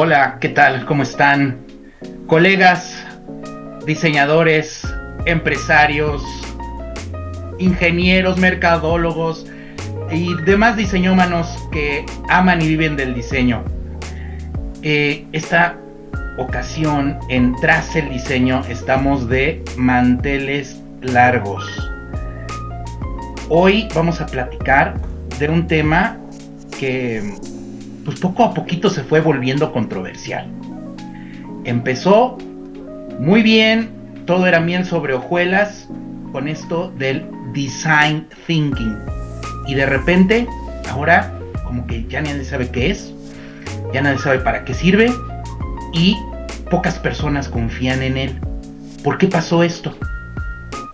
Hola, ¿qué tal? ¿Cómo están? Colegas, diseñadores, empresarios, ingenieros, mercadólogos y demás diseñómanos que aman y viven del diseño. Esta ocasión, en Tras el Diseño, estamos de manteles largos. Hoy vamos a platicar de un tema que pues poco a poquito se fue volviendo controversial. Empezó muy bien, todo era miel sobre hojuelas con esto del design thinking, y de repente ahora como que ya nadie sabe qué es, ya nadie sabe para qué sirve y pocas personas confían en él. ¿Por qué pasó esto?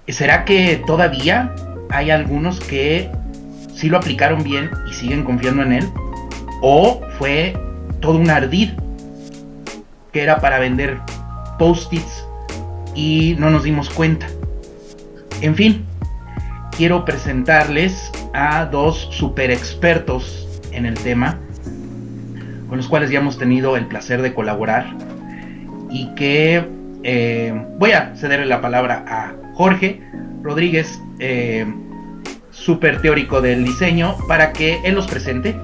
¿Será que todavía hay algunos que sí lo aplicaron bien y siguen confiando en él? ¿O fue todo un ardid que era para vender post-its y no nos dimos cuenta? En fin, quiero presentarles a dos super expertos en el tema, con los cuales ya hemos tenido el placer de colaborar, y que voy a cederle la palabra a Jorge Rodríguez, súper teórico del diseño, para que él los presente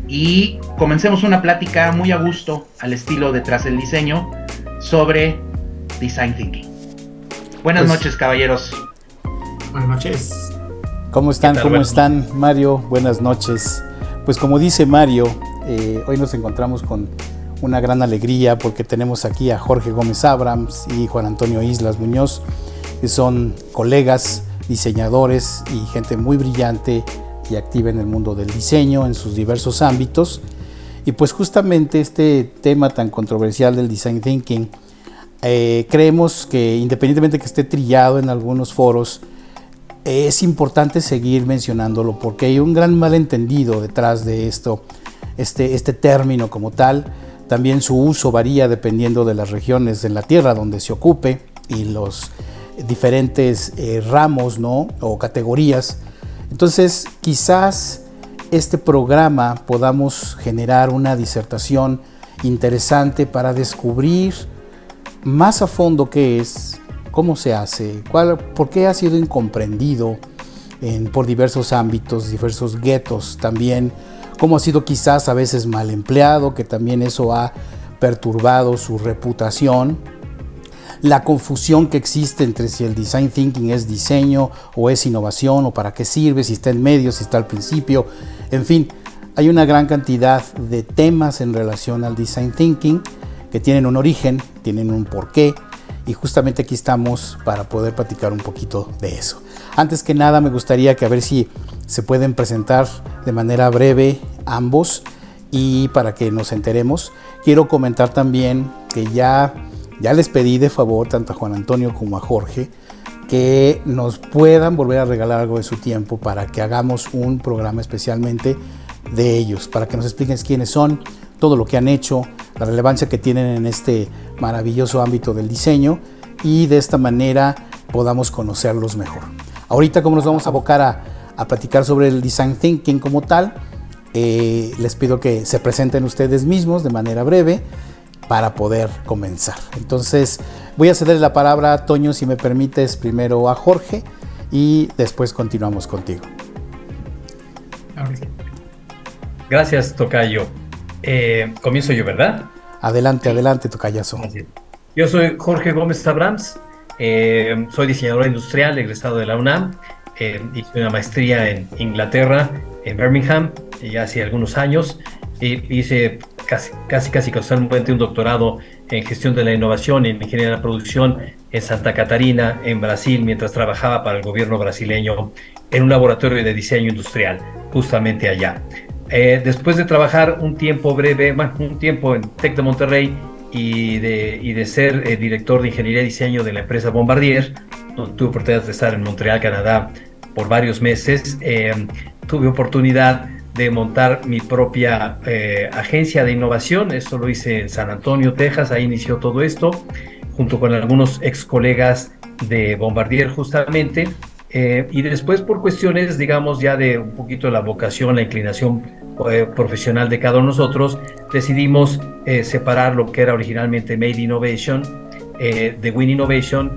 y comencemos una plática muy a gusto, al estilo de Tras el Diseño, sobre Design Thinking. Buenas noches, caballeros. Buenas noches. ¿Cómo están? ¿Cómo están, Mario? Buenas noches. Pues como dice Mario, hoy nos encontramos con una gran alegría porque tenemos aquí a Jorge Gómez Abrams y Juan Antonio Islas Muñoz, que son colegas, diseñadores y gente muy brillante y activa en el mundo del diseño en sus diversos ámbitos. Y pues justamente este tema tan controversial del design thinking, creemos que independientemente que esté trillado en algunos foros, es importante seguir mencionándolo porque hay un gran malentendido detrás de esto, este término como tal. También su uso varía dependiendo de las regiones en la Tierra donde se ocupe y los diferentes ramos, ¿no?, o categorías. Entonces, quizás este programa podamos generar una disertación interesante para descubrir más a fondo qué es, cómo se hace, por qué ha sido incomprendido por diversos ámbitos, diversos guetos también, cómo ha sido quizás a veces mal empleado, que también eso ha perturbado su reputación. La confusión que existe entre si el design thinking es diseño o es innovación o para qué sirve, si está en medio, si está al principio. En fin, hay una gran cantidad de temas en relación al design thinking que tienen un origen, tienen un porqué, y justamente aquí estamos para poder platicar un poquito de eso. Antes que nada me gustaría que a ver si se pueden presentar de manera breve ambos, y para que nos enteremos, quiero comentar también que ya les pedí de favor tanto a Juan Antonio como a Jorge que nos puedan volver a regalar algo de su tiempo para que hagamos un programa especialmente de ellos, para que nos expliquen quiénes son, todo lo que han hecho, la relevancia que tienen en este maravilloso ámbito del diseño, y de esta manera podamos conocerlos mejor. Ahorita, como nos vamos a abocar a platicar sobre el design thinking como tal, les pido que se presenten ustedes mismos de manera breve para poder comenzar. Entonces voy a ceder la palabra a Toño, si me permites, primero a Jorge y después continuamos contigo. Gracias, tocayo. Comienzo yo, ¿verdad? Adelante, tocayazo. Yo soy Jorge Gómez Abrams, soy diseñador industrial, egresado de la UNAM, hice una maestría en Inglaterra, en Birmingham, ya hace algunos años, y hice casi casualmente un doctorado en gestión de la innovación y en ingeniería de la producción en Santa Catarina, en Brasil, mientras trabajaba para el gobierno brasileño en un laboratorio de diseño industrial, justamente allá. Después de trabajar un tiempo en TEC de Monterrey y de ser director de ingeniería y diseño de la empresa Bombardier, donde tuve oportunidad de estar en Montreal, Canadá, por varios meses, tuve oportunidad de montar mi propia agencia de innovación. Esto lo hice en San Antonio, Texas. Ahí inició todo esto, junto con algunos ex colegas de Bombardier justamente, y después por cuestiones, digamos, ya de un poquito la vocación, la inclinación profesional de cada uno de nosotros, decidimos separar lo que era originalmente Made Innovation de Win Innovation,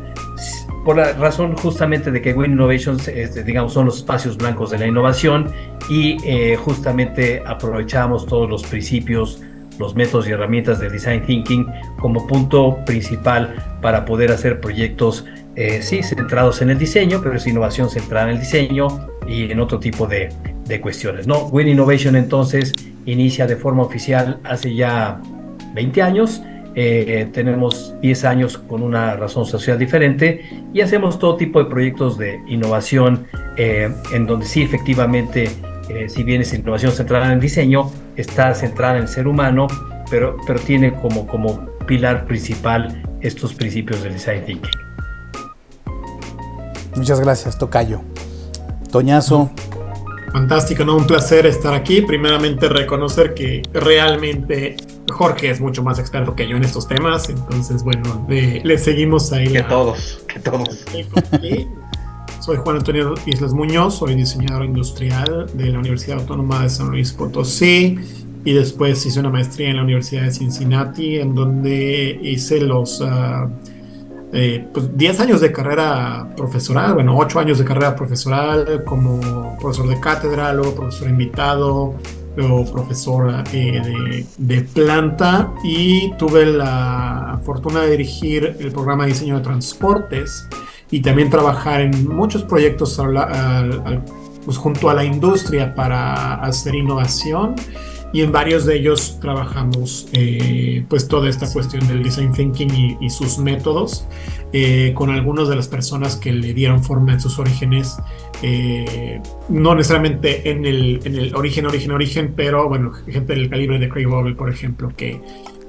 por la razón justamente de que Win Innovation, digamos, son los espacios blancos de la innovación, y justamente aprovechamos todos los principios, los métodos y herramientas del Design Thinking como punto principal para poder hacer proyectos, sí, centrados en el diseño, pero es innovación centrada en el diseño y en otro tipo de cuestiones, ¿no? Win Innovation entonces inicia de forma oficial hace ya 20 años. Tenemos 10 años con una razón social diferente y hacemos todo tipo de proyectos de innovación, en donde sí, efectivamente, si bien es innovación centrada en el diseño, está centrada en el ser humano, pero tiene como pilar principal estos principios del Design Thinking. Muchas gracias, tocayo. Toñazo. Fantástico, ¿no? Un placer estar aquí. Primeramente, reconocer que realmente Jorge es mucho más experto que yo en estos temas. Entonces, bueno, le seguimos ahí. Que todos. Soy Juan Antonio Islas Muñoz, soy diseñador industrial de la Universidad Autónoma de San Luis Potosí, y después hice una maestría en la Universidad de Cincinnati, en donde hice los 10 años de carrera profesoral, bueno, 8 años de carrera profesoral como profesor de cátedra, luego profesor invitado, luego profesor de planta, y tuve la fortuna de dirigir el programa de diseño de transportes y también trabajar en muchos proyectos pues, junto a la industria para hacer innovación. Y en varios de ellos trabajamos pues toda esta cuestión del design thinking y sus métodos, con algunas de las personas que le dieron forma en sus orígenes, no necesariamente en el origen, pero bueno, gente del calibre de Craig Vogel, por ejemplo, que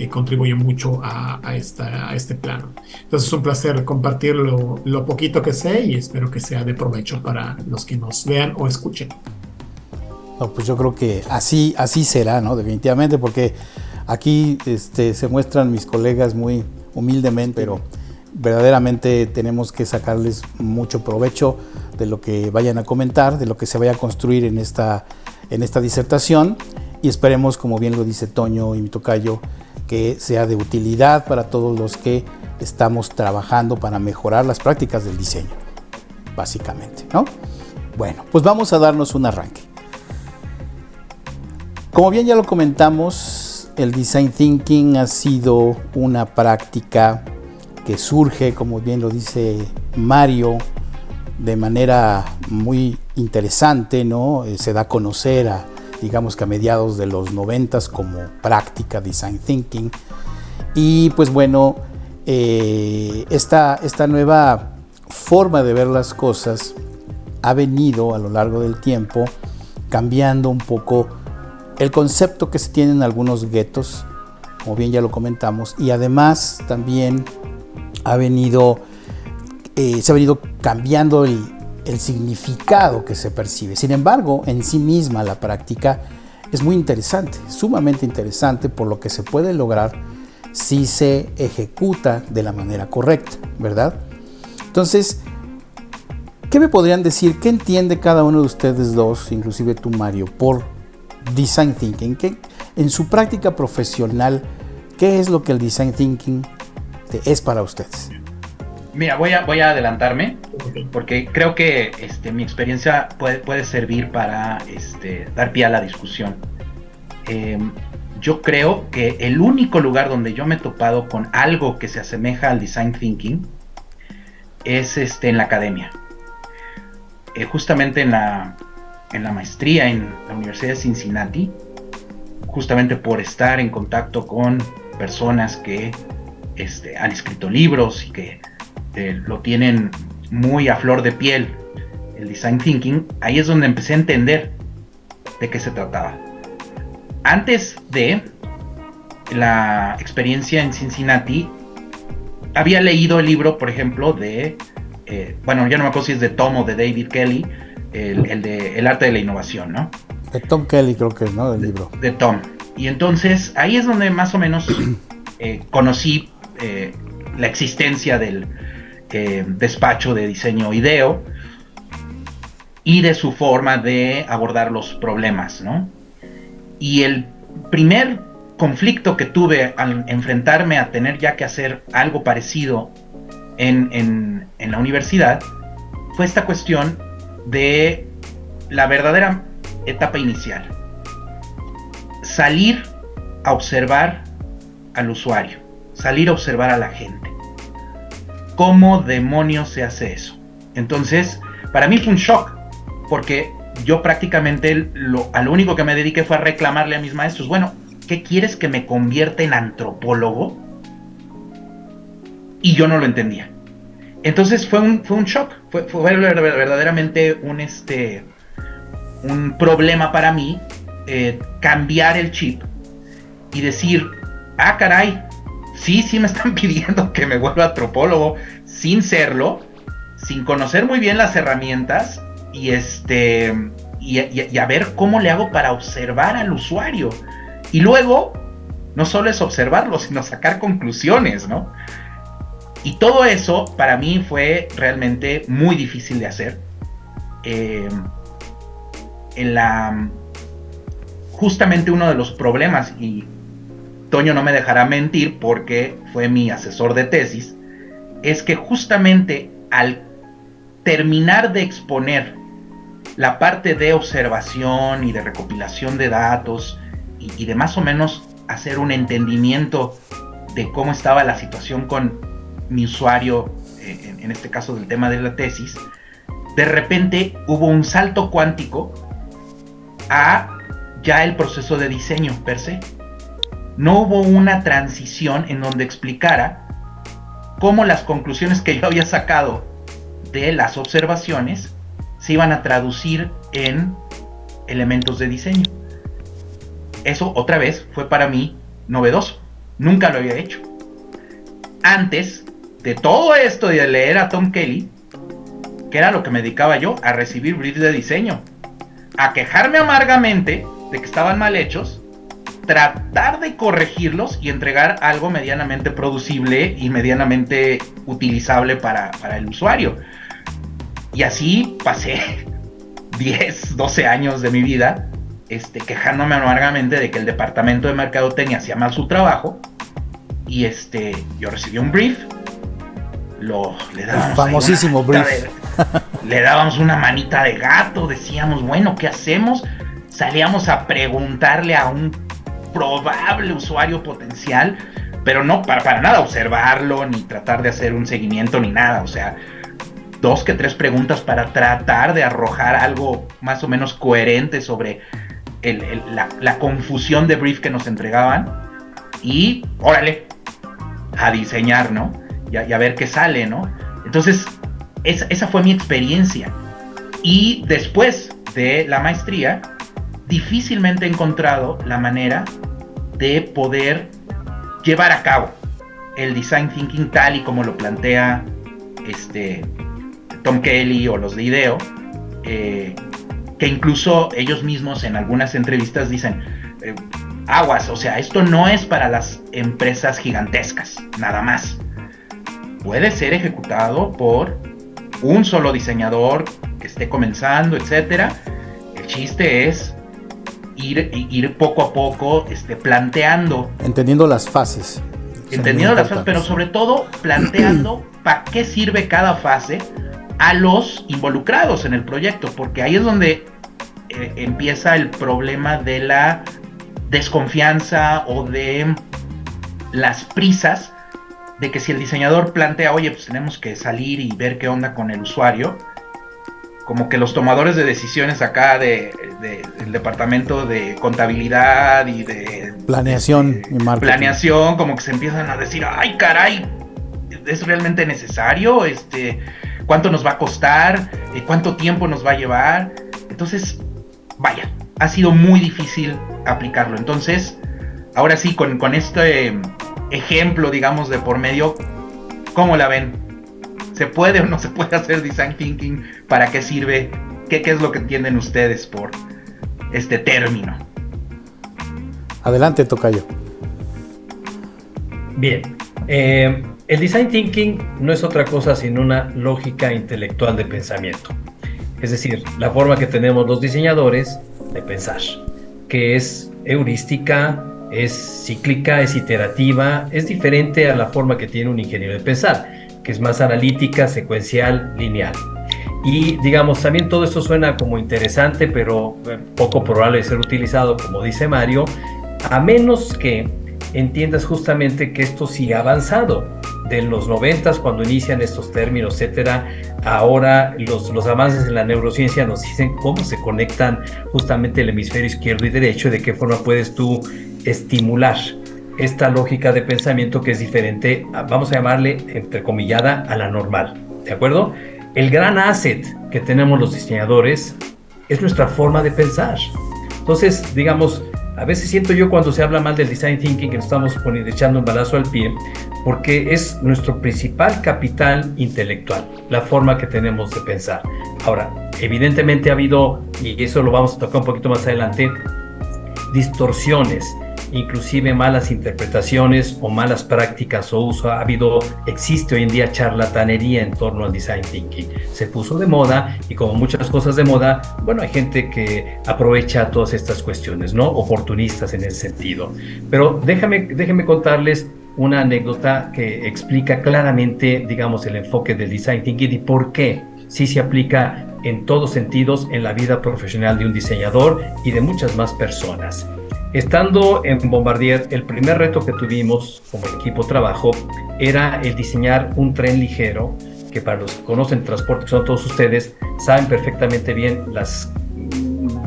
contribuye mucho a este plano. Entonces es un placer compartir lo poquito que sé, y espero que sea de provecho para los que nos vean o escuchen. No, pues yo creo que así será, ¿no? Definitivamente, porque aquí se muestran mis colegas muy humildemente, pero verdaderamente tenemos que sacarles mucho provecho de lo que vayan a comentar, de lo que se vaya a construir en esta disertación, y esperemos, como bien lo dice Toño y mi tocayo, que sea de utilidad para todos los que estamos trabajando para mejorar las prácticas del diseño, básicamente, ¿no? Bueno, pues vamos a darnos un arranque. Como bien ya lo comentamos, el Design Thinking ha sido una práctica que surge, como bien lo dice Mario, de manera muy interesante, ¿no? Se da a conocer digamos que a mediados de los 90s como práctica Design Thinking. Y pues bueno, esta nueva forma de ver las cosas ha venido a lo largo del tiempo cambiando un poco el concepto que se tiene en algunos guetos, como bien ya lo comentamos, y además también se ha venido cambiando el significado que se percibe. Sin embargo, en sí misma la práctica es muy interesante, sumamente interesante, por lo que se puede lograr si se ejecuta de la manera correcta, ¿verdad? Entonces, ¿qué me podrían decir? ¿Qué entiende cada uno de ustedes dos, inclusive tú, Mario, por Design Thinking? ¿Qué, en su práctica profesional, qué es lo que el Design Thinking es para ustedes? Mira, voy a adelantarme, porque creo que mi experiencia puede servir para dar pie a la discusión. Yo creo que el único lugar donde yo me he topado con algo que se asemeja al Design Thinking es en la academia. Justamente en la maestría en la Universidad de Cincinnati, justamente por estar en contacto con personas que han escrito libros y que lo tienen muy a flor de piel, el Design Thinking, ahí es donde empecé a entender de qué se trataba. Antes de la experiencia en Cincinnati, había leído el libro, por ejemplo, de, bueno, ya no me acuerdo si es de Tom o de David Kelly, el de El arte de la innovación, ¿no? De Tom Kelly creo que es, ¿no? El libro. De Tom. Y entonces ahí es donde más o menos conocí la existencia del despacho de diseño IDEO y de su forma de abordar los problemas, ¿no? Y el primer conflicto que tuve al enfrentarme a tener ya que hacer algo parecido en la universidad fue esta cuestión de la verdadera etapa inicial. Salir a observar al usuario, salir a observar a la gente. ¿Cómo demonios se hace eso? Entonces, para mí fue un shock, porque yo prácticamente a lo único que me dediqué fue a reclamarle a mis maestros, bueno, ¿qué quieres, que me convierta en antropólogo? Y yo no lo entendía. Entonces fue un shock, fue verdaderamente un problema para mí, cambiar el chip y decir, ah, caray, sí me están pidiendo que me vuelva antropólogo sin serlo, sin conocer muy bien las herramientas y a ver cómo le hago para observar al usuario. Y luego, no solo es observarlo, sino sacar conclusiones, ¿no? Y todo eso para mí fue realmente muy difícil de hacer. Justamente uno de los problemas, y Toño no me dejará mentir porque fue mi asesor de tesis, es que justamente al terminar de exponer la parte de observación y de recopilación de datos y de más o menos hacer un entendimiento de cómo estaba la situación con mi usuario, en este caso del tema de la tesis, de repente hubo un salto cuántico a ya el proceso de diseño per se. No hubo una transición en donde explicara cómo las conclusiones que yo había sacado de las observaciones se iban a traducir en elementos de diseño. Eso otra vez fue para mí novedoso, nunca lo había hecho. Antes de todo esto de leer a Tom Kelly, que era lo que me dedicaba yo, a recibir briefs de diseño, a quejarme amargamente de que estaban mal hechos, tratar de corregirlos y entregar algo medianamente producible y medianamente utilizable para el usuario. Y así pasé 10, 12 años de mi vida quejándome amargamente de que el departamento de mercadotecnia hacía mal su trabajo. Y yo recibí un brief, le dábamos el famosísimo brief. Le dábamos una manita de gato, decíamos, bueno, ¿qué hacemos? Salíamos a preguntarle a un probable usuario potencial, pero no para nada observarlo, ni tratar de hacer un seguimiento, ni nada. O sea, 2 que 3 preguntas para tratar de arrojar algo más o menos coherente sobre la confusión de brief que nos entregaban. Y, órale, a diseñar, ¿no? Y a ver qué sale, ¿no? Entonces, esa fue mi experiencia. Y después de la maestría, difícilmente he encontrado la manera de poder llevar a cabo el design thinking tal y como lo plantea Tom Kelly o los de IDEO, que incluso ellos mismos en algunas entrevistas dicen, aguas, o sea, esto no es para las empresas gigantescas, nada más. Puede ser ejecutado por un solo diseñador que esté comenzando, etcétera. El chiste es ir poco a poco planteando. Entendiendo las fases. Pero sobre todo planteando para qué sirve cada fase a los involucrados en el proyecto, porque ahí es donde empieza el problema de la desconfianza o de las prisas, de que si el diseñador plantea, oye, pues tenemos que salir y ver qué onda con el usuario, como que los tomadores de decisiones acá del departamento de contabilidad y de planeación y marketing, planeación, como que se empiezan a decir, ay caray, ¿es realmente necesario? ¿Cuánto nos va a costar? ¿Cuánto tiempo nos va a llevar? Entonces, vaya, ha sido muy difícil aplicarlo. Entonces, ahora sí, con este ejemplo, digamos, de por medio, ¿cómo la ven? ¿Se puede o no se puede hacer design thinking? ¿Para qué sirve? ¿Qué es lo que entienden ustedes por este término? Adelante, tocayo. Bien. El design thinking no es otra cosa sino una lógica intelectual de pensamiento. Es decir, la forma que tenemos los diseñadores de pensar, que es heurística, es cíclica, es iterativa, es diferente a la forma que tiene un ingeniero de pensar, que es más analítica, secuencial, lineal. Y digamos, también todo esto suena como interesante, pero poco probable de ser utilizado, como dice Mario, a menos que entiendas justamente que esto sí ha avanzado. De los 90s, cuando inician estos términos, etcétera, ahora los avances en la neurociencia nos dicen cómo se conectan justamente el hemisferio izquierdo y derecho, de qué forma puedes tú estimular esta lógica de pensamiento que es diferente, vamos a llamarle entrecomillada, a la normal, ¿de acuerdo? El gran asset que tenemos los diseñadores es nuestra forma de pensar. Entonces, digamos, a veces siento yo cuando se habla mal del design thinking que nos estamos echando un balazo al pie, porque es nuestro principal capital intelectual, la forma que tenemos de pensar. Ahora, evidentemente ha habido, y eso lo vamos a tocar un poquito más adelante, distorsiones, inclusive malas interpretaciones o malas prácticas o uso. Existe hoy en día charlatanería en torno al design thinking. Se puso de moda y, como muchas cosas de moda, bueno, hay gente que aprovecha todas estas cuestiones, ¿no? Oportunistas en ese sentido. Pero déjame contarles una anécdota que explica claramente, digamos, el enfoque del design thinking y por qué sí se aplica en todos sentidos en la vida profesional de un diseñador y de muchas más personas. Estando en Bombardier, el primer reto que tuvimos como equipo de trabajo era el diseñar un tren ligero, que para los que conocen transporte, que son todos ustedes, saben perfectamente bien lo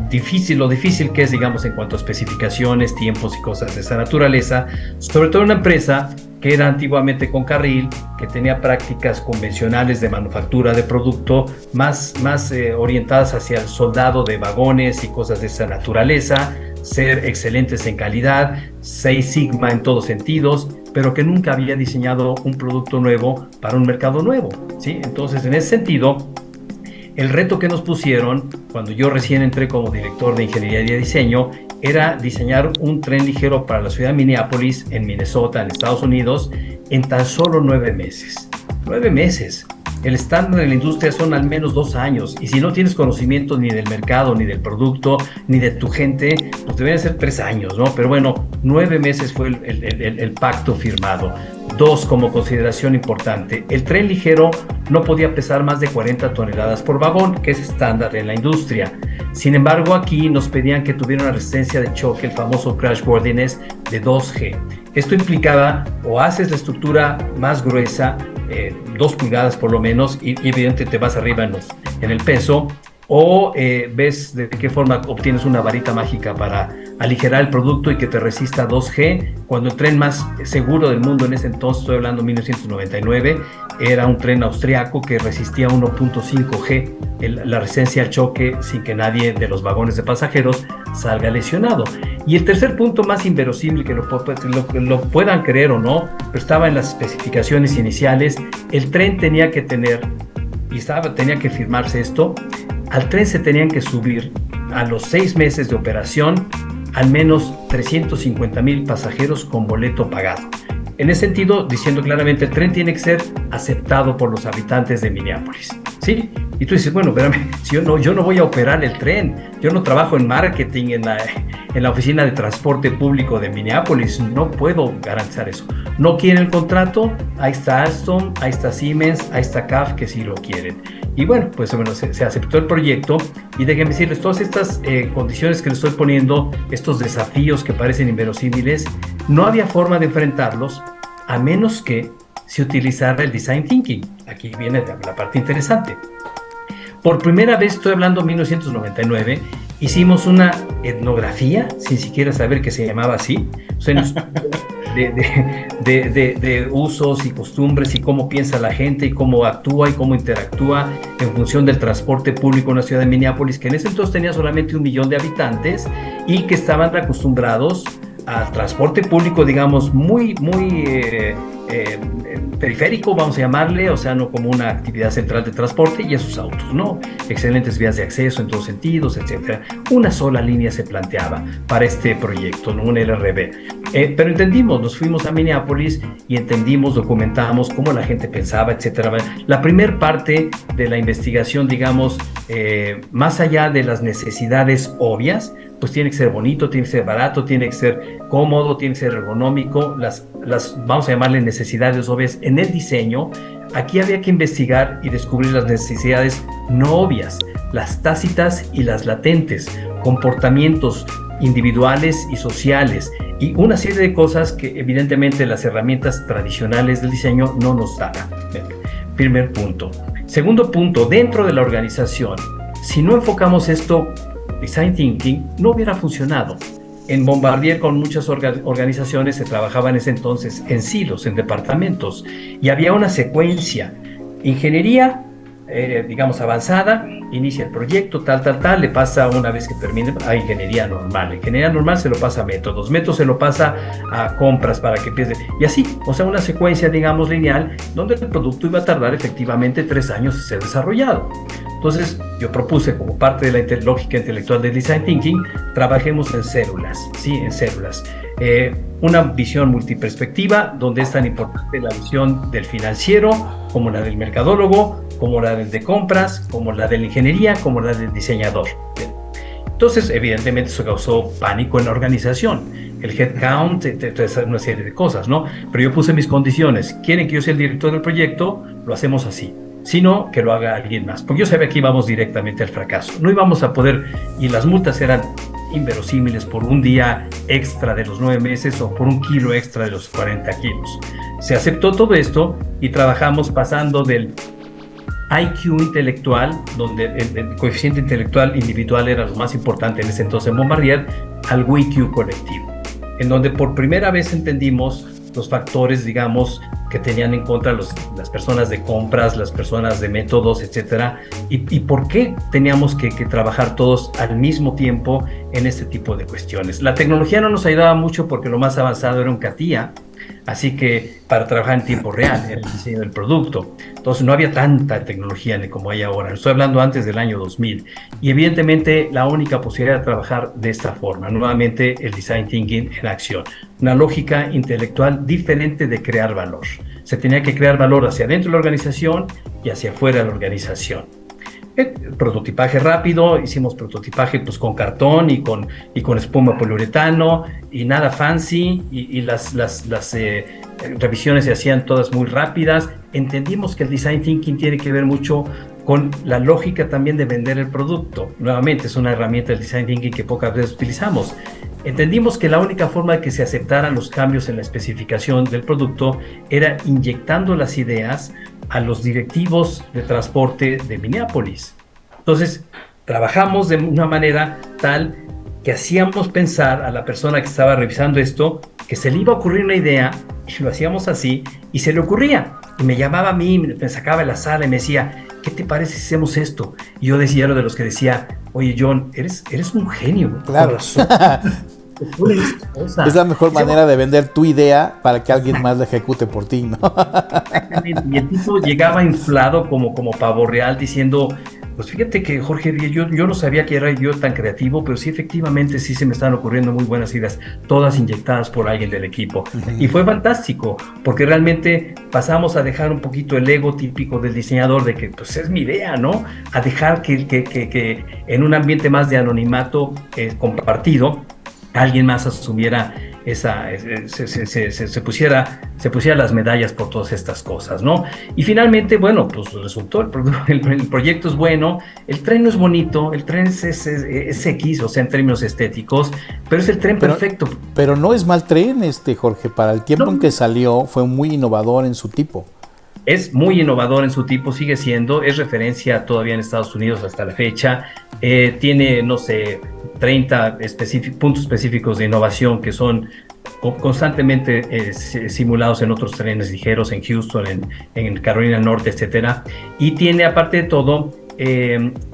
difícil que es, digamos, en cuanto a especificaciones, tiempos y cosas de esa naturaleza, sobre todo una empresa que era antiguamente con carril, que tenía prácticas convencionales de manufactura de producto más orientadas hacia el soldado de vagones y cosas de esa naturaleza, ser excelentes en calidad, Seis Sigma en todos sentidos, pero que nunca había diseñado un producto nuevo para un mercado nuevo, ¿sí? Entonces, en ese sentido, el reto que nos pusieron cuando yo recién entré como director de ingeniería y diseño era diseñar un tren ligero para la ciudad de Minneapolis, en Minnesota, en Estados Unidos, en tan solo 9 meses. 9 meses. El estándar de la industria son al menos 2 años, y si no tienes conocimiento ni del mercado, ni del producto, ni de tu gente, pues deberían ser 3 años, ¿no? Pero bueno, 9 meses fue el pacto firmado. 2, como consideración importante, el tren ligero no podía pesar más de 40 toneladas por vagón, que es estándar en la industria. Sin embargo, aquí nos pedían que tuviera una resistencia de choque, el famoso crashworthiness de 2G. Esto implicaba o haces la estructura más gruesa, 2 pulgadas por lo menos, y evidentemente te vas arriba en el peso, o ves de qué forma obtienes una varita mágica para aligerar el producto y que te resista 2G, cuando el tren más seguro del mundo en ese entonces, estoy hablando de 1999, era un tren austriaco que resistía 1.5G, la resistencia al choque, sin que nadie de los vagones de pasajeros salga lesionado. Y el tercer punto, más inverosímil, que lo puedan creer o no, pero estaba en las especificaciones iniciales, el tren tenía que tener, tenía que firmarse esto, al tren se tenían que subir a los 6 meses de operación al menos 350,000 pasajeros con boleto pagado. En ese sentido, diciendo claramente, el tren tiene que ser aceptado por los habitantes de Minneapolis, ¿sí? Y tú dices, bueno, espérame, si yo no voy a operar el tren, yo no trabajo en marketing en la oficina de transporte público de Minneapolis, no puedo garantizar eso. ¿No quieren el contrato? Ahí está Alstom, ahí está Siemens, ahí está CAF, que sí lo quieren. Y bueno, pues bueno, se aceptó el proyecto, y déjenme decirles, todas estas condiciones que les estoy poniendo, estos desafíos que parecen inverosímiles, no había forma de enfrentarlos a menos que se utilizara el design thinking. Aquí viene la parte interesante. Por primera vez, estoy hablando de 1999, hicimos una etnografía, sin siquiera saber que se llamaba así, o sea, de usos y costumbres y cómo piensa la gente y cómo actúa y cómo interactúa en función del transporte público en la ciudad de Minneapolis, que en ese entonces tenía solamente 1 millón de habitantes y que estaban acostumbrados al transporte público, digamos, muy periférico, vamos a llamarle, o sea, no como una actividad central de transporte, y esos autos, ¿no? Excelentes vías de acceso en todos sentidos, etcétera. Una sola línea se planteaba para este proyecto, ¿no? Un LRB. Pero entendimos, nos fuimos a Minneapolis y entendimos, documentamos cómo la gente pensaba, etcétera. La primer parte de la investigación, digamos, más allá de las necesidades obvias, pues tiene que ser bonito, tiene que ser barato, tiene que ser cómodo, tiene que ser ergonómico, las vamos a llamarle necesidades obvias en el diseño. Aquí había que investigar y descubrir las necesidades no obvias, las tácitas y las latentes, comportamientos individuales y sociales, y una serie de cosas que evidentemente las herramientas tradicionales del diseño no nos dan. Primer punto. Segundo punto, dentro de la organización, si no enfocamos esto, Design Thinking no hubiera funcionado. En Bombardier, con muchas organizaciones, se trabajaba en ese entonces en silos, en departamentos, y había una secuencia. Ingeniería, digamos, avanzada, inicia el proyecto, tal, le pasa una vez que termine a ingeniería normal. Ingeniería normal se lo pasa a métodos se lo pasa a compras para que empiece, y así, o sea, una secuencia, digamos, lineal, donde el producto iba a tardar efectivamente 3 años en ser desarrollado. Entonces, yo propuse, como parte de la lógica intelectual del Design Thinking, trabajemos en células, ¿sí? En células. Una visión multiperspectiva, donde es tan importante la visión del financiero, como la del mercadólogo, como la del de compras, como la de la ingeniería, como la del diseñador. Entonces, evidentemente, eso causó pánico en la organización. El headcount, una serie de cosas, ¿no? Pero yo puse mis condiciones. ¿Quieren que yo sea el director del proyecto? Lo hacemos así. Sino que lo haga alguien más, porque yo sabía que íbamos directamente al fracaso, no íbamos a poder, y las multas eran inverosímiles por un día extra de los 9 meses o por 1 kilo extra de los 40 kilos. Se aceptó todo esto y trabajamos pasando del IQ intelectual, donde el coeficiente intelectual individual era lo más importante en ese entonces en Bombardier, al WIQ colectivo, en donde por primera vez entendimos los factores, digamos, que tenían en contra las personas de compras, las personas de métodos, etcétera, y por qué teníamos que trabajar todos al mismo tiempo en este tipo de cuestiones. La tecnología no nos ayudaba mucho porque lo más avanzado era un CATIA, así que para trabajar en tiempo real, en el diseño del producto. Entonces no había tanta tecnología como hay ahora. Estoy hablando antes del año 2000. Y evidentemente la única posibilidad de trabajar de esta forma, nuevamente el Design Thinking en acción. Una lógica intelectual diferente de crear valor. Se tenía que crear valor hacia adentro de la organización y hacia afuera de la organización. Prototipaje rápido, hicimos prototipaje pues con cartón y con espuma poliuretano y nada fancy, y las revisiones se hacían todas muy rápidas. Entendimos que el Design Thinking tiene que ver mucho con la lógica también de vender el producto. Nuevamente es una herramienta del Design Thinking que pocas veces utilizamos. Entendimos que la única forma de que se aceptaran los cambios en la especificación del producto era inyectando las ideas a los directivos de transporte de Minneapolis. Entonces, trabajamos de una manera tal que hacíamos pensar a la persona que estaba revisando esto que se le iba a ocurrir una idea, y lo hacíamos así, y se le ocurría. Y me llamaba a mí, me sacaba de la sala y me decía, ¿qué te parece si hacemos esto? Y yo decía, era de los que decía, oye, John, eres un genio. Claro. Es la mejor manera de vender tu idea para que alguien más la ejecute por ti, ¿no? Exactamente. Y el tipo llegaba inflado como pavo real diciendo, pues fíjate que Jorge, yo no sabía que era yo tan creativo, pero sí, efectivamente, sí se me estaban ocurriendo muy buenas ideas, todas inyectadas por alguien del equipo. Y fue fantástico, porque realmente pasamos a dejar un poquito el ego típico del diseñador de que, pues, es mi idea, ¿no? A dejar que en un ambiente más de anonimato compartido, alguien más asumiera se pusiera las medallas por todas estas cosas, ¿no? Y finalmente, bueno, pues resultó, el proyecto es bueno, el tren no es bonito, el tren es X, o sea, en términos estéticos, pero es el tren perfecto. Pero no es mal tren, Jorge, para el tiempo en que salió, fue muy innovador en su tipo. Es muy innovador en su tipo, sigue siendo, es referencia todavía en Estados Unidos hasta la fecha, tiene, no sé, 30 puntos específicos de innovación que son constantemente simulados en otros trenes ligeros, en Houston, en Carolina del Norte, etcétera. Y tiene, aparte de todo,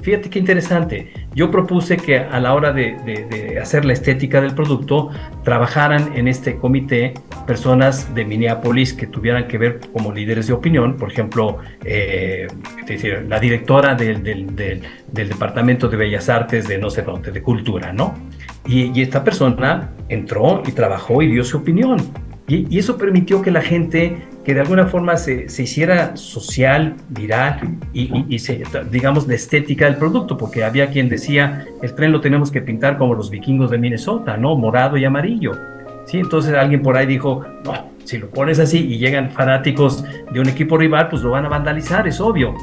fíjate qué interesante, yo propuse que a la hora de hacer la estética del producto, trabajaran en este comité personas de Minneapolis que tuvieran que ver como líderes de opinión, por ejemplo, es decir, la directora del Departamento de Bellas Artes de no sé dónde, de Cultura, ¿no? Y esta persona entró y trabajó y dio su opinión. Y eso permitió que la gente, que de alguna forma se hiciera social, viral y digamos, la estética del producto, porque había quien decía, el tren lo tenemos que pintar como los vikingos de Minnesota, ¿no? Morado y amarillo. ¿Sí? Entonces alguien por ahí dijo, no, si lo pones así y llegan fanáticos de un equipo rival, pues lo van a vandalizar, es obvio.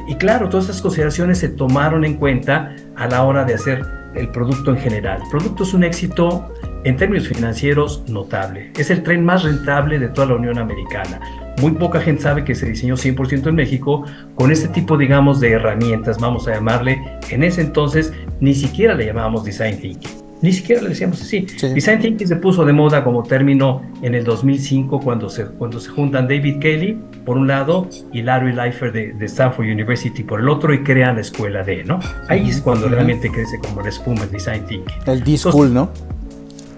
Y claro, todas estas consideraciones se tomaron en cuenta a la hora de hacer el producto en general. El producto es un éxito en términos financieros notable. Es el tren más rentable de toda la Unión Americana. Muy poca gente sabe que se diseñó 100% en México con este tipo, digamos, de herramientas, vamos a llamarle. En ese entonces ni siquiera le llamábamos Design Thinking. Ni siquiera le decíamos así. Sí. Design Thinking se puso de moda como término en el 2005 cuando se juntan David Kelley por un lado y Larry Leifer de Stanford University por el otro y crean la escuela D, ¿no? Ahí es cuando realmente crece como la espuma el Design Thinking. El D-School, ¿no?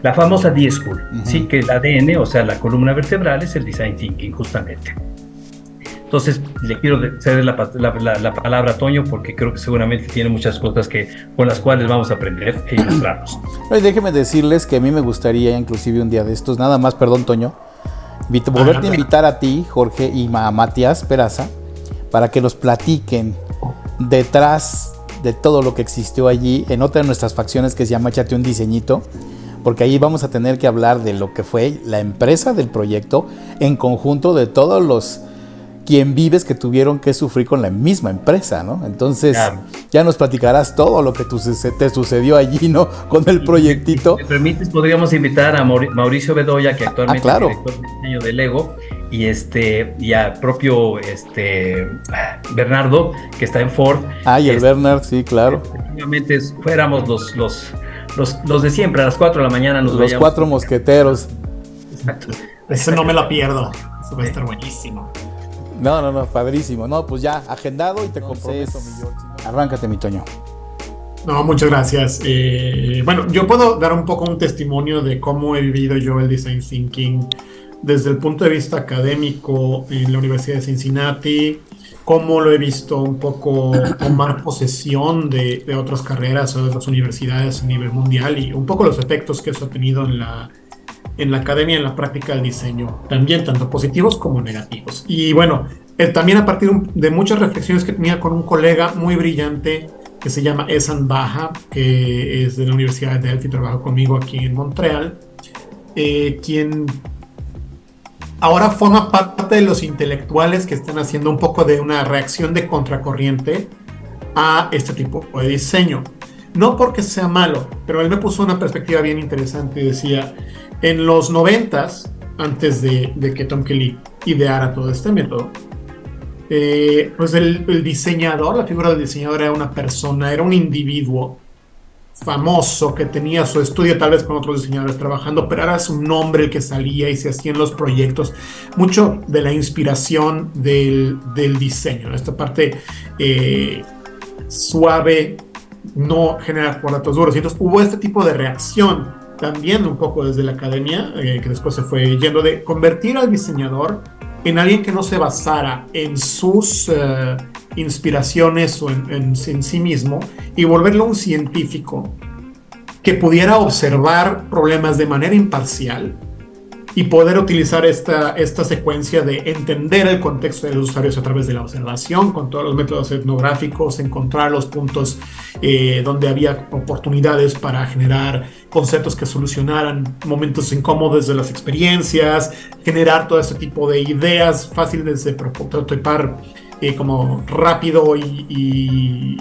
La famosa D-School, sí, que el ADN, o sea, la columna vertebral es el Design Thinking, justamente. Entonces, le quiero ceder la palabra a Toño porque creo que seguramente tiene muchas cosas con las cuales vamos a aprender e ilustrarnos. Déjenme decirles que a mí me gustaría, inclusive un día de estos, nada más, perdón, Toño, volverte a invitar a ti, Jorge, y a Matías Peraza, para que nos platiquen detrás de todo lo que existió allí, en otra de nuestras facciones que se llama Échate un Diseñito, porque ahí vamos a tener que hablar de lo que fue la empresa del proyecto en conjunto de todos los quien vives que tuvieron que sufrir con la misma empresa, ¿no? Entonces, ya nos platicarás todo lo que te sucedió allí, ¿no? Con el proyectito. Si me permites, podríamos invitar a Mauricio Bedoya, que actualmente es director de diseño de Lego, y a propio Bernardo, que está en Ford. Y el Bernard, sí, claro. Efectivamente, fuéramos los de siempre, a las 4 de la mañana nos veíamos. Los 4 mosqueteros. Exacto. Eso no me la pierdo. Eso va a estar buenísimo. No, padrísimo. No, pues ya, agendado y te comprometo, mi George. Arráncate, mi Toño. No, muchas gracias. Bueno, yo puedo dar un poco un testimonio de cómo he vivido yo el Design Thinking desde el punto de vista académico en la Universidad de Cincinnati, cómo lo he visto un poco tomar posesión de otras carreras o de otras universidades a nivel mundial y un poco los efectos que eso ha tenido en la academia, en la práctica del diseño, también tanto positivos como negativos. Y bueno, también a partir de muchas reflexiones que tenía con un colega muy brillante que se llama Ehsan Baha, que es de la Universidad de Delft y trabaja conmigo aquí en Montreal, quien ahora forma parte de los intelectuales que están haciendo un poco de una reacción de contracorriente a este tipo de diseño. No porque sea malo, pero él me puso una perspectiva bien interesante y decía, en los 90s, antes de que Tom Kelley ideara todo este método, pues el diseñador, la figura del diseñador era una persona, era un individuo famoso que tenía su estudio tal vez con otros diseñadores trabajando, pero era su nombre el que salía y se hacían los proyectos, mucho de la inspiración del diseño, esta parte suave, no generar platos duros. Y entonces hubo este tipo de reacción también un poco desde la academia, que después se fue yendo, de convertir al diseñador en alguien que no se basara en sus inspiraciones o en sí mismo y volverlo un científico que pudiera observar problemas de manera imparcial y poder utilizar esta secuencia de entender el contexto de los usuarios a través de la observación, con todos los métodos etnográficos, encontrar los puntos donde había oportunidades para generar conceptos que solucionaran momentos incómodos de las experiencias, generar todo este tipo de ideas fáciles de prototipar como rápido y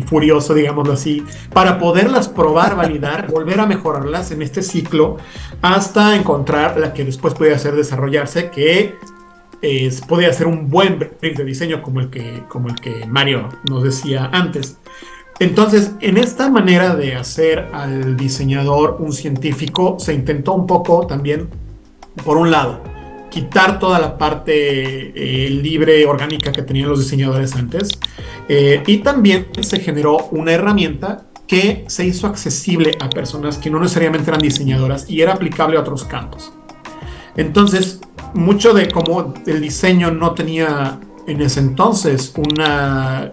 furioso, digámoslo así, para poderlas probar, validar, volver a mejorarlas en este ciclo hasta encontrar la que después puede hacer desarrollarse, que podría ser un buen brief de diseño como el que Mario nos decía antes. Entonces, en esta manera de hacer al diseñador un científico, se intentó un poco también, por un lado, quitar toda la parte libre, orgánica que tenían los diseñadores antes, y también se generó una herramienta que se hizo accesible a personas que no necesariamente eran diseñadoras y era aplicable a otros campos. Entonces, mucho de cómo el diseño no tenía en ese entonces una,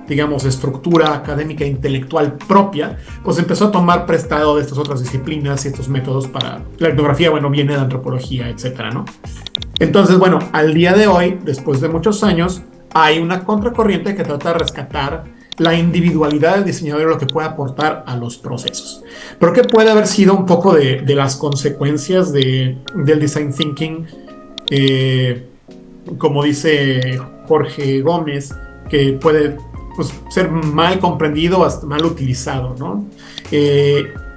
digamos, estructura académica e intelectual propia, pues empezó a tomar prestado de estas otras disciplinas y estos métodos para la etnografía, bueno, viene de antropología, etcétera, ¿no? Entonces, bueno, al día de hoy, después de muchos años, hay una contracorriente que trata de rescatar la individualidad del diseñador y lo que puede aportar a los procesos. Pero que puede haber sido un poco de las consecuencias del design thinking, como dice Jorge Gómez, que puede pues, ser mal comprendido o hasta mal utilizado, ¿no?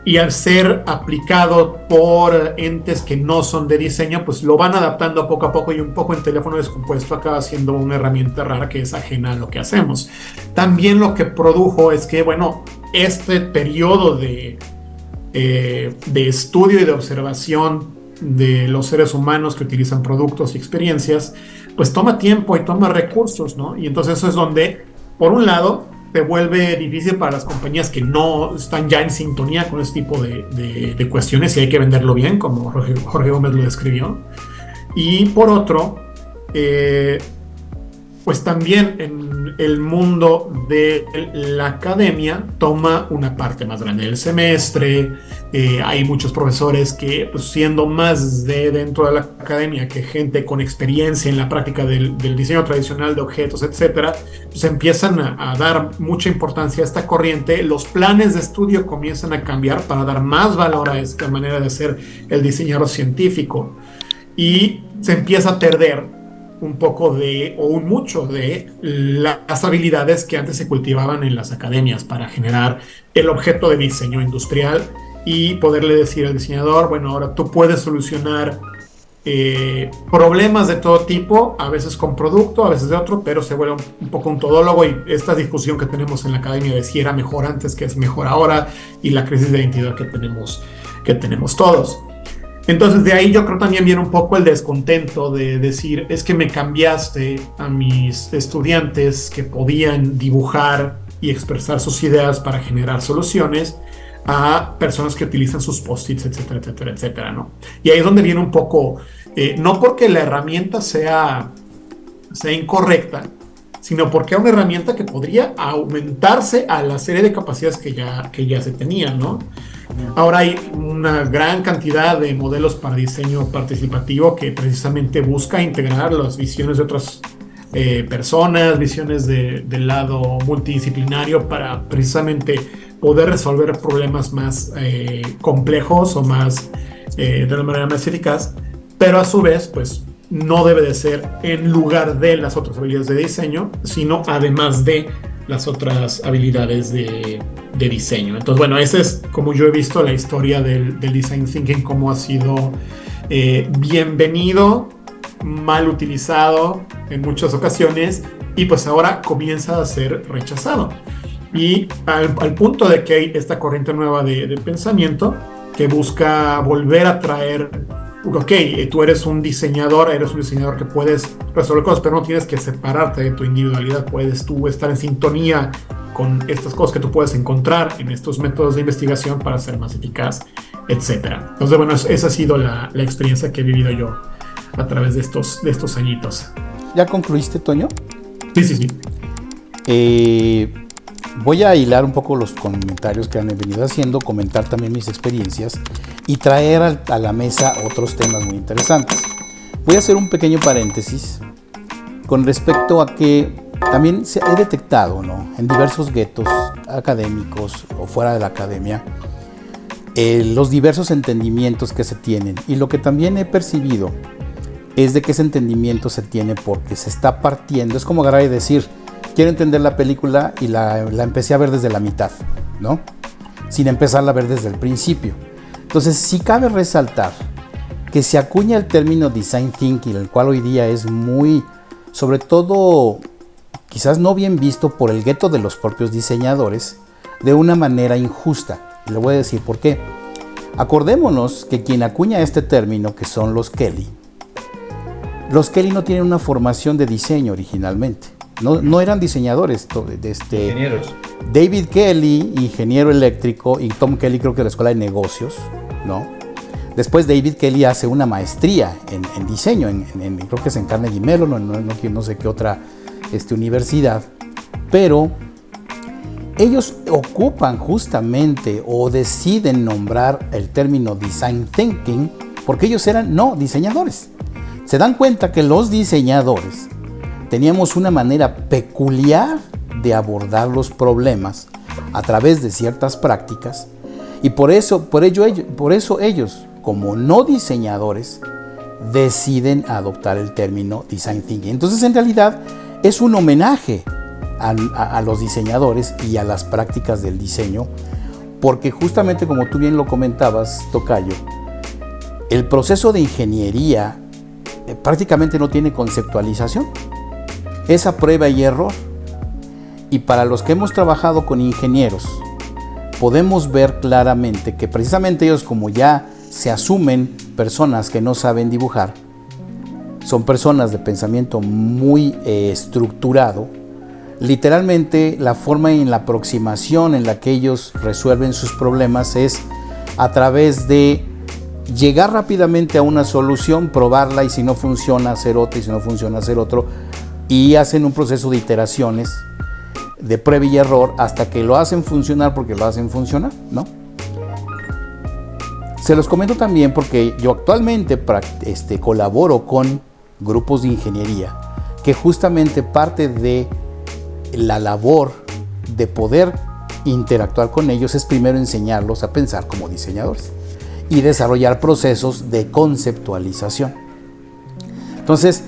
Y al ser aplicado por entes que no son de diseño, pues lo van adaptando poco a poco y un poco en teléfono descompuesto acaba siendo una herramienta rara que es ajena a lo que hacemos. También lo que produjo es que, bueno, este periodo de estudio y de observación de los seres humanos que utilizan productos y experiencias, pues toma tiempo y toma recursos, ¿no? Y entonces eso es donde, por un lado, te vuelve difícil para las compañías que no están ya en sintonía con este tipo de cuestiones y hay que venderlo bien, como Jorge Gómez lo describió. Y por otro, pues también en el mundo de la academia toma una parte más grande del semestre. Hay muchos profesores que, pues, siendo más de dentro de la academia que gente con experiencia en la práctica del diseño tradicional de objetos, etcétera, pues empiezan a dar mucha importancia a esta corriente. Los planes de estudio comienzan a cambiar para dar más valor a esta manera de hacer el diseñador científico y se empieza a perder un poco o un mucho de las habilidades que antes se cultivaban en las academias para generar el objeto de diseño industrial y poderle decir al diseñador, bueno, ahora tú puedes solucionar problemas de todo tipo, a veces con producto, a veces de otro, pero se vuelve un poco un todólogo y esta discusión que tenemos en la academia de si era mejor antes, que es mejor ahora y la crisis de identidad que tenemos todos. Entonces de ahí yo creo también viene un poco el descontento de decir, es que me cambiaste a mis estudiantes que podían dibujar y expresar sus ideas para generar soluciones a personas que utilizan sus post-its, etcétera, etcétera, etcétera, ¿no? Y ahí es donde viene un poco, no porque la herramienta sea incorrecta, sino porque es una herramienta que podría aumentarse a la serie de capacidades que ya se tenían, ¿no? Ahora hay una gran cantidad de modelos para diseño participativo que precisamente busca integrar las visiones de otras personas, visiones del lado multidisciplinario para precisamente poder resolver problemas más complejos o más de una manera más eficaz, pero a su vez, pues no debe de ser en lugar de las otras habilidades de diseño, sino además de las otras habilidades de diseño. Entonces, bueno, esa es como yo he visto la historia del design thinking, cómo ha sido bienvenido, mal utilizado en muchas ocasiones y pues ahora comienza a ser rechazado. Y al punto de que hay esta corriente nueva de pensamiento que busca volver a traer, ok, tú eres un diseñador que puedes resolver cosas, pero no tienes que separarte de tu individualidad, puedes tú estar en sintonía con estas cosas que tú puedes encontrar en estos métodos de investigación para ser más eficaz, etcétera. Entonces, bueno, esa ha sido la experiencia que he vivido yo a través de estos añitos. ¿Ya concluiste, Toño? Sí. Voy a hilar un poco los comentarios que han venido haciendo, comentar también mis experiencias y traer a la mesa otros temas muy interesantes. Voy a hacer un pequeño paréntesis con respecto a que también se he detectado, ¿no?, en diversos guetos académicos o fuera de la academia, los diversos entendimientos que se tienen. Y lo que también he percibido es de que ese entendimiento se tiene porque se está partiendo. Es como agarrar y decir, quiero entender la película y la empecé a ver desde la mitad, ¿no?, sin empezarla a ver desde el principio. Entonces, sí cabe resaltar que se acuña el término design thinking, el cual hoy día es muy, sobre todo, quizás no bien visto por el gueto de los propios diseñadores, de una manera injusta. Y le voy a decir por qué. Acordémonos que quien acuña este término, que son los Kelly no tienen una formación de diseño originalmente. No eran diseñadores, David Kelly, ingeniero eléctrico, y Tom Kelly creo que de la Escuela de Negocios, ¿no? Después David Kelly hace una maestría en diseño, creo que es en Carnegie Mellon, no sé qué otra universidad, pero ellos ocupan justamente o deciden nombrar el término design thinking porque ellos eran no diseñadores. Se dan cuenta que los diseñadores teníamos una manera peculiar de abordar los problemas a través de ciertas prácticas y por eso ellos, como no diseñadores, deciden adoptar el término design thinking. Entonces, en realidad, es un homenaje a los diseñadores y a las prácticas del diseño, porque justamente como tú bien lo comentabas, Tocayo, el proceso de ingeniería prácticamente no tiene conceptualización, es a prueba y error. Y para los que hemos trabajado con ingenieros, podemos ver claramente que precisamente ellos, como ya se asumen personas que no saben dibujar, son personas de pensamiento muy estructurado. Literalmente la forma en la aproximación en la que ellos resuelven sus problemas es a través de llegar rápidamente a una solución, probarla y si no funciona hacer otra y si no funciona hacer otro, y hacen un proceso de iteraciones, de prueba y error hasta que lo hacen funcionar porque lo hacen funcionar, ¿no? Se los comento también porque yo actualmente colaboro con grupos de ingeniería que justamente parte de la labor de poder interactuar con ellos es primero enseñarlos a pensar como diseñadores y desarrollar procesos de conceptualización. Entonces,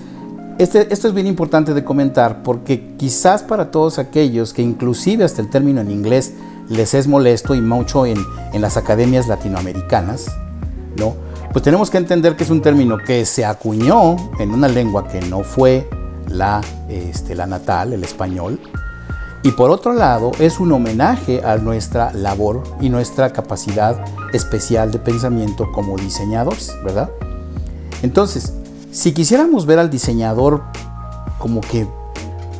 esto es bien importante de comentar porque quizás para todos aquellos que inclusive hasta el término en inglés les es molesto y mucho en las academias latinoamericanas, ¿no? Pues tenemos que entender que es un término que se acuñó en una lengua que no fue la natal, el español, y por otro lado es un homenaje a nuestra labor y nuestra capacidad especial de pensamiento como diseñadores, ¿verdad? Entonces, si quisiéramos ver al diseñador como que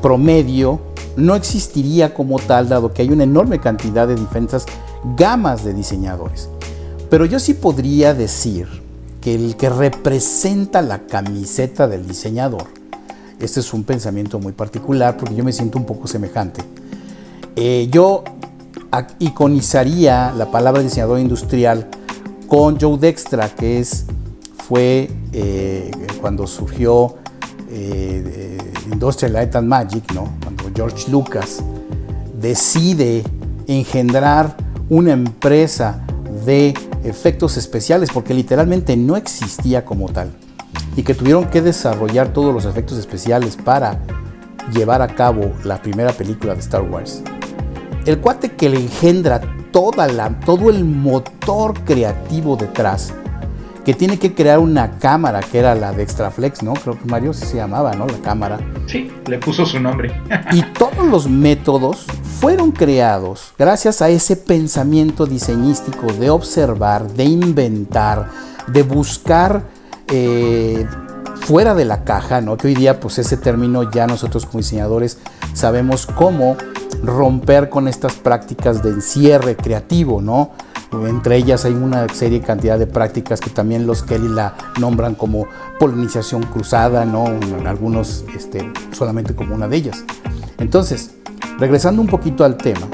promedio, no existiría como tal, dado que hay una enorme cantidad de diferentes gamas de diseñadores. Pero yo sí podría decir que el que representa la camiseta del diseñador, este es un pensamiento muy particular porque yo me siento un poco semejante. Yo iconizaría la palabra diseñador industrial con Joe Dextra, que fue cuando surgió Industrial Light and Magic, ¿no? Cuando George Lucas decide engendrar una empresa de efectos especiales, porque literalmente no existía como tal, y que tuvieron que desarrollar todos los efectos especiales para llevar a cabo la primera película de Star Wars. El cuate que le engendra todo el motor creativo detrás, que tiene que crear una cámara que era la de Extraflex, ¿no? Creo que Mario se llamaba, ¿no? La cámara. Sí, le puso su nombre. Y todos los métodos fueron creados gracias a ese pensamiento diseñístico de observar, de inventar, de buscar fuera de la caja, ¿no? Que hoy día, pues ese término ya nosotros como diseñadores sabemos cómo romper con estas prácticas de encierre creativo, ¿no? Entre ellas hay una serie cantidad de prácticas que también los Kelly la nombran como polinización cruzada, ¿no? Algunos solamente como una de ellas. Entonces, regresando un poquito al tema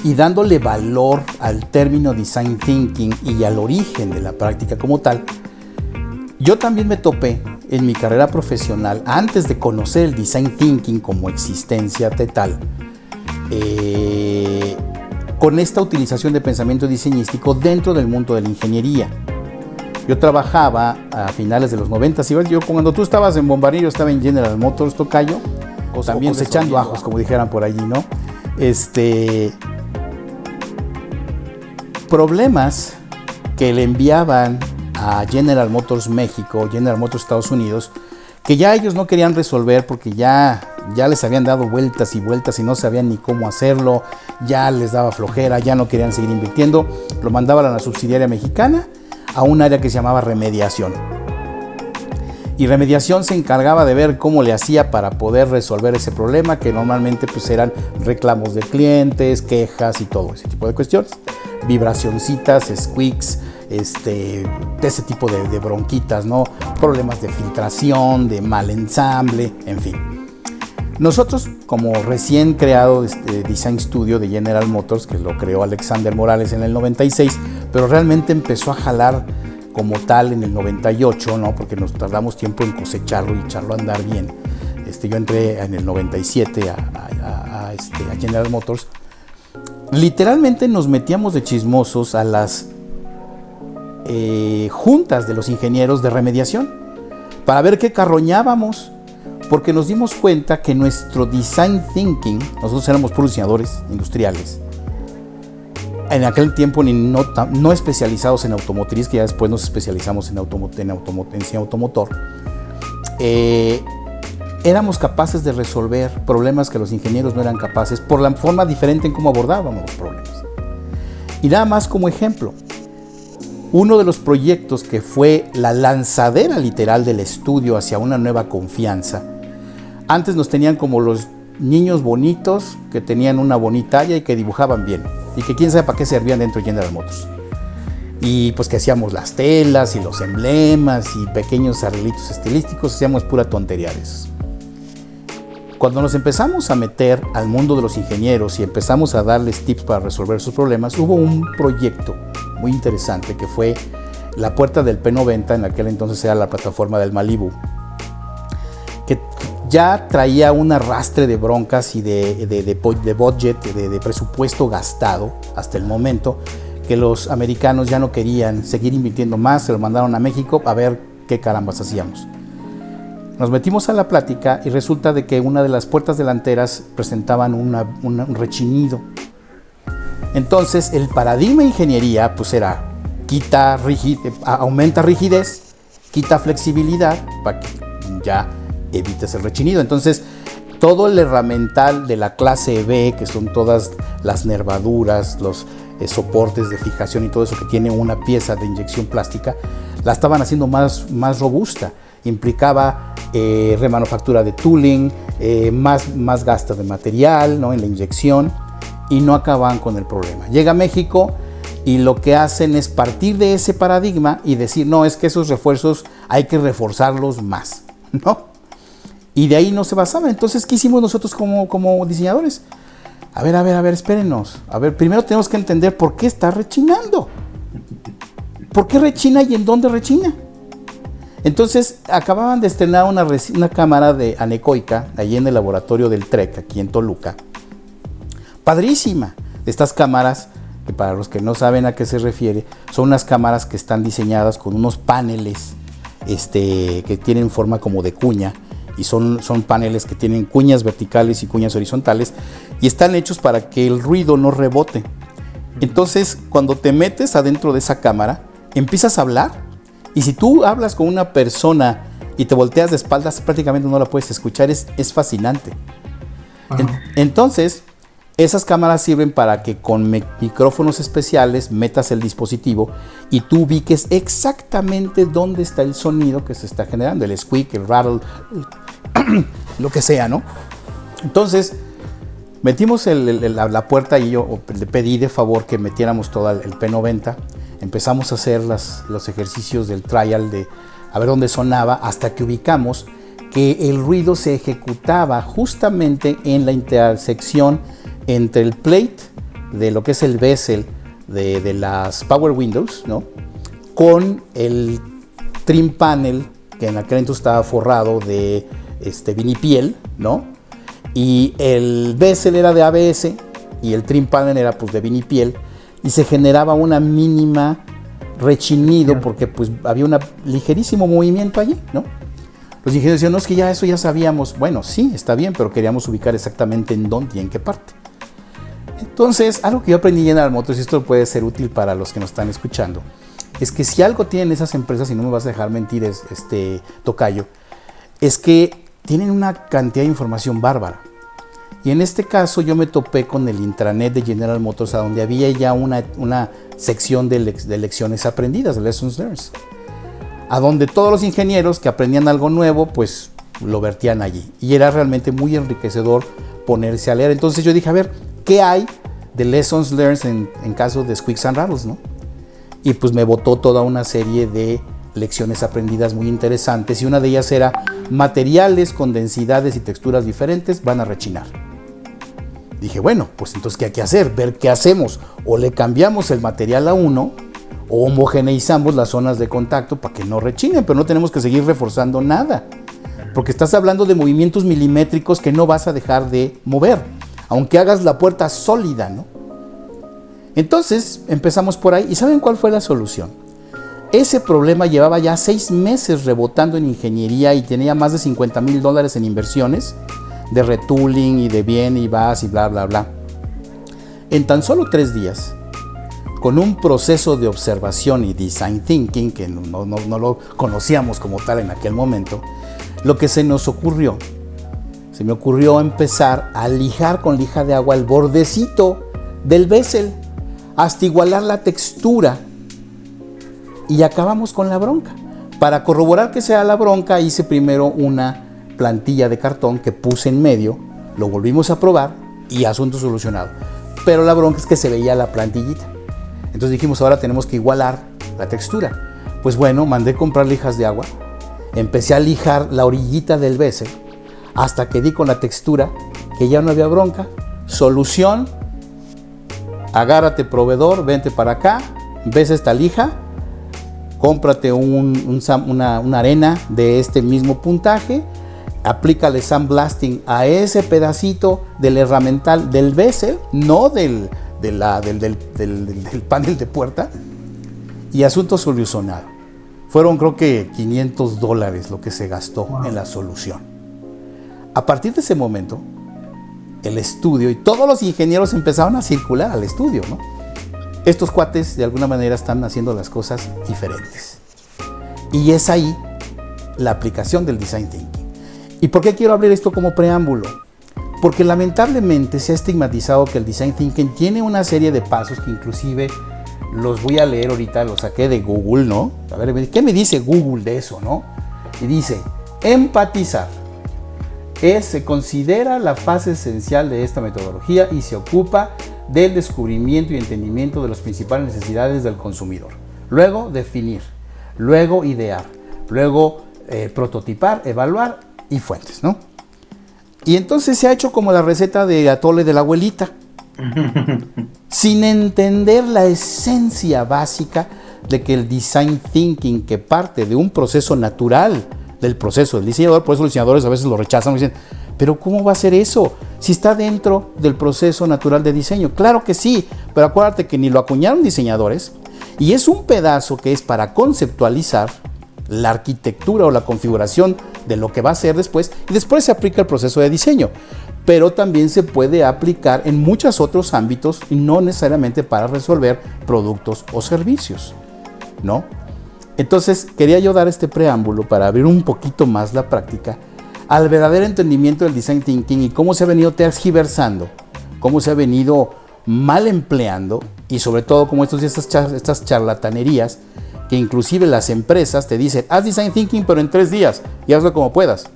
y dándole valor al término design thinking y al origen de la práctica como tal, yo también me topé en mi carrera profesional, antes de conocer el design thinking como existencia tal, con esta utilización de pensamiento diseñístico dentro del mundo de la ingeniería. Yo trabajaba a finales de los 90, yo cuando tú estabas en Bombardier, yo estaba en General Motors, Tocayo, o también cosechando ajos, como dijeran por allí, ¿no? Problemas que le enviaban a General Motors México, General Motors Estados Unidos, que ya ellos no querían resolver porque ya les habían dado vueltas y vueltas y no sabían ni cómo hacerlo, ya les daba flojera, ya no querían seguir invirtiendo, lo mandaban a la subsidiaria mexicana a un área que se llamaba remediación. Y remediación se encargaba de ver cómo le hacía para poder resolver ese problema, que normalmente pues eran reclamos de clientes, quejas y todo ese tipo de cuestiones. Vibracioncitas, squeaks, de ese tipo de bronquitas, ¿no? Problemas de filtración, de mal ensamble, en fin. Nosotros, como recién creado Design Studio de General Motors, que lo creó Alexander Morales en el 96, pero realmente empezó a jalar como tal en el 98, ¿no? Porque nos tardamos tiempo en cosecharlo y echarlo a andar bien. Yo entré en el 97 a General Motors. Literalmente nos metíamos de chismosos a las juntas de los ingenieros de remediación para ver qué carroñábamos, porque nos dimos cuenta que nuestro design thinking, nosotros éramos puros diseñadores industriales, en aquel tiempo no especializados en automotriz, que ya después nos especializamos en diseño automotor, éramos capaces de resolver problemas que los ingenieros no eran capaces por la forma diferente en cómo abordábamos los problemas. Y nada más como ejemplo, uno de los proyectos que fue la lanzadera literal del estudio hacia una nueva confianza. Antes nos tenían como los niños bonitos que tenían una bonita talla y que dibujaban bien y que quién sabe para qué servían dentro de General Motors. Y pues que hacíamos las telas y los emblemas y pequeños arreglitos estilísticos, hacíamos pura tontería de eso. Cuando nos empezamos a meter al mundo de los ingenieros y empezamos a darles tips para resolver sus problemas, hubo un proyecto muy interesante que fue la puerta del P90, en aquel entonces era la plataforma del Malibu, que ya traía un arrastre de broncas y de budget, de presupuesto gastado hasta el momento, que los americanos ya no querían seguir invirtiendo más, se lo mandaron a México a ver qué carambas hacíamos. Nos metimos a la plática y resulta de que una de las puertas delanteras presentaban un rechinido. Entonces el paradigma de ingeniería pues era aumenta rigidez, quita flexibilidad para que ya evites el rechinido. Entonces todo el herramental de la clase B, que son todas las nervaduras, los soportes de fijación y todo eso que tiene una pieza de inyección plástica, la estaban haciendo más robusta. Implicaba remanufactura de tooling, más gasto de material, ¿no? En la inyección, y no acaban con el problema. Llega a México y lo que hacen es partir de ese paradigma y decir, no, es que esos refuerzos hay que reforzarlos más, ¿no? Y de ahí no se basaba. Entonces, ¿qué hicimos nosotros como diseñadores? A ver, espérenos. A ver, primero tenemos que entender por qué está rechinando. ¿Por qué rechina y en dónde rechina? Entonces, acababan de estrenar una cámara de anecoica, allí en el laboratorio del TREC, aquí en Toluca. Padrísima. Estas cámaras, que para los que no saben a qué se refiere, son unas cámaras que están diseñadas con unos paneles que tienen forma como de cuña, y son paneles que tienen cuñas verticales y cuñas horizontales, y están hechos para que el ruido no rebote. Entonces, cuando te metes adentro de esa cámara, empiezas a hablar, y si tú hablas con una persona y te volteas de espaldas, prácticamente no la puedes escuchar, es fascinante. Entonces, esas cámaras sirven para que con micrófonos especiales metas el dispositivo y tú ubiques exactamente dónde está el sonido que se está generando, el squeak, el rattle, lo que sea, ¿no? Entonces, metimos la puerta y yo le pedí de favor que metiéramos todo el P90. Empezamos a hacer los ejercicios del trial de a ver dónde sonaba, hasta que ubicamos que el ruido se ejecutaba justamente en la intersección entre el plate de lo que es el bezel de las Power Windows, ¿no? Con el trim panel, que en aquel entonces estaba forrado de vinipiel, ¿no? Y el bezel era de ABS y el trim panel era pues de vinipiel, y se generaba una mínima rechinido porque pues había un ligerísimo movimiento allí, ¿no? Los ingenieros decían, no, es que eso ya sabíamos. Bueno, sí, está bien, pero queríamos ubicar exactamente en dónde y en qué parte. Entonces, algo que yo aprendí en General Motors, y esto puede ser útil para los que nos están escuchando, es que si algo tienen esas empresas, y no me vas a dejar mentir, tocayo, es que tienen una cantidad de información bárbara. Y en este caso yo me topé con el intranet de General Motors, a donde había ya una sección de lecciones aprendidas, de lessons learned. a donde todos los ingenieros que aprendían algo nuevo, pues lo vertían allí. Y era realmente muy enriquecedor ponerse a leer. Entonces yo dije, a ver, ¿qué hay de lessons learned en caso de Squeaks and Rattles, ¿no? Y pues me botó toda una serie de lecciones aprendidas muy interesantes, y una de ellas era: materiales con densidades y texturas diferentes van a rechinar. Dije, bueno, pues entonces ¿qué hay que hacer? Ver qué hacemos. O le cambiamos el material a uno, o homogeneizamos las zonas de contacto para que no rechinen, pero no tenemos que seguir reforzando nada, porque estás hablando de movimientos milimétricos que no vas a dejar de mover, aunque hagas la puerta sólida, ¿no? Entonces empezamos por ahí, y ¿saben cuál fue la solución? Ese problema llevaba ya 6 meses rebotando en ingeniería y tenía más de $50,000 en inversiones de retooling y de bien y vas y bla, bla, bla. En tan solo 3 días, con un proceso de observación y design thinking, que no lo conocíamos como tal en aquel momento, lo que se me ocurrió empezar a lijar con lija de agua el bordecito del bezel, hasta igualar la textura, y acabamos con la bronca. Para corroborar que sea la bronca, hice primero una plantilla de cartón que puse en medio, lo volvimos a probar y asunto solucionado. Pero la bronca es que se veía la plantillita. Entonces dijimos, ahora tenemos que igualar la textura. Pues bueno, mandé comprar lijas de agua, empecé a lijar la orillita del bezel hasta que di con la textura, que ya no había bronca. Solución: agárrate proveedor, vente para acá, ves esta lija, cómprate una arena de este mismo puntaje, aplícale sandblasting a ese pedacito del herramental del bezel, no del panel de puerta, y asunto solucionado. Fueron, creo que $500 lo que se gastó en la solución. A partir de ese momento, el estudio y todos los ingenieros empezaron a circular al estudio, ¿no? Estos cuates de alguna manera están haciendo las cosas diferentes. Y es ahí la aplicación del design thinking. ¿Y por qué quiero hablar esto como preámbulo? Porque lamentablemente se ha estigmatizado que el design thinking tiene una serie de pasos que inclusive los voy a leer ahorita, los saqué de Google, ¿no? A ver, ¿qué me dice Google de eso, no? Y dice: empatizar se considera la fase esencial de esta metodología y se ocupa del descubrimiento y entendimiento de las principales necesidades del consumidor. Luego definir, luego idear, luego prototipar, evaluar y fuentes, ¿no? Y entonces se ha hecho como la receta de atole de la abuelita, sin entender la esencia básica de que el design thinking, que parte de un proceso natural del proceso del diseñador, por eso los diseñadores a veces lo rechazan y dicen: pero ¿cómo va a ser eso? Si está dentro del proceso natural de diseño. Claro que sí, pero acuérdate que ni lo acuñaron diseñadores, y es un pedazo que es para conceptualizar la arquitectura o la configuración de lo que va a ser después, y después se aplica el proceso de diseño. Pero también se puede aplicar en muchos otros ámbitos y no necesariamente para resolver productos o servicios, ¿no? Entonces quería yo dar este preámbulo para abrir un poquito más la práctica al verdadero entendimiento del design thinking y cómo se ha venido tergiversando, cómo se ha venido mal empleando, y sobre todo como estas charlatanerías que inclusive las empresas te dicen: haz design thinking pero en 3 días y hazlo como puedas.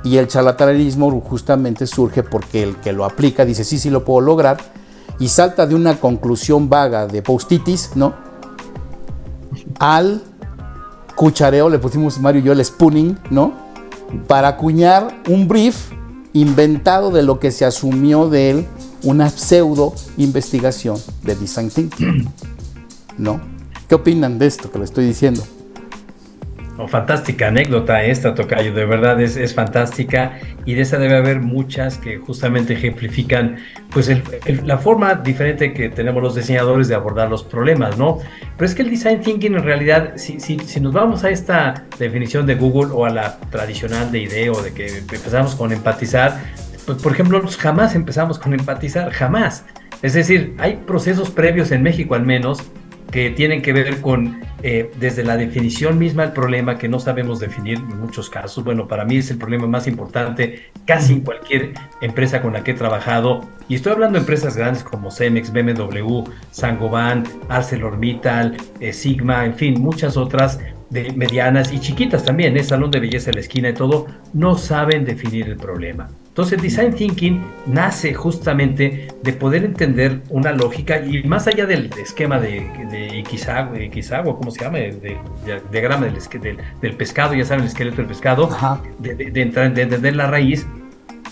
Y el charlatanerismo justamente surge porque el que lo aplica dice: sí lo puedo lograr, y salta de una conclusión vaga de post-itis, ¿no?, al cuchareo, le pusimos Mario y yo el spooning, ¿no?, para acuñar un brief inventado de lo que se asumió de él, una pseudo investigación de design thinking, ¿no? ¿Qué opinan de esto que le estoy diciendo? Oh, fantástica anécdota esta, tocayo, de verdad es fantástica, y de esa debe haber muchas que justamente ejemplifican pues la forma diferente que tenemos los diseñadores de abordar los problemas, ¿no? Pero es que el design thinking en realidad, si nos vamos a esta definición de Google o a la tradicional de IDEO, de que empezamos con empatizar, pues por ejemplo jamás empezamos con empatizar, jamás. Es decir, hay procesos previos en México al menos que tienen que ver con desde la definición misma del problema, que no sabemos definir en muchos casos. Bueno, para mí es el problema más importante casi en cualquier empresa con la que he trabajado, y estoy hablando de empresas grandes como Cemex, BMW, Saint-Gobain, ArcelorMittal, Sigma, en fin, muchas otras, de medianas y chiquitas también, salón de belleza en la esquina y todo, no saben definir el problema. Entonces, el Design Thinking nace justamente de poder entender una lógica y más allá del esquema de Ikizawa, ¿cómo se llama? De diagrama del pescado, ya saben, el esqueleto del pescado, de entender la raíz,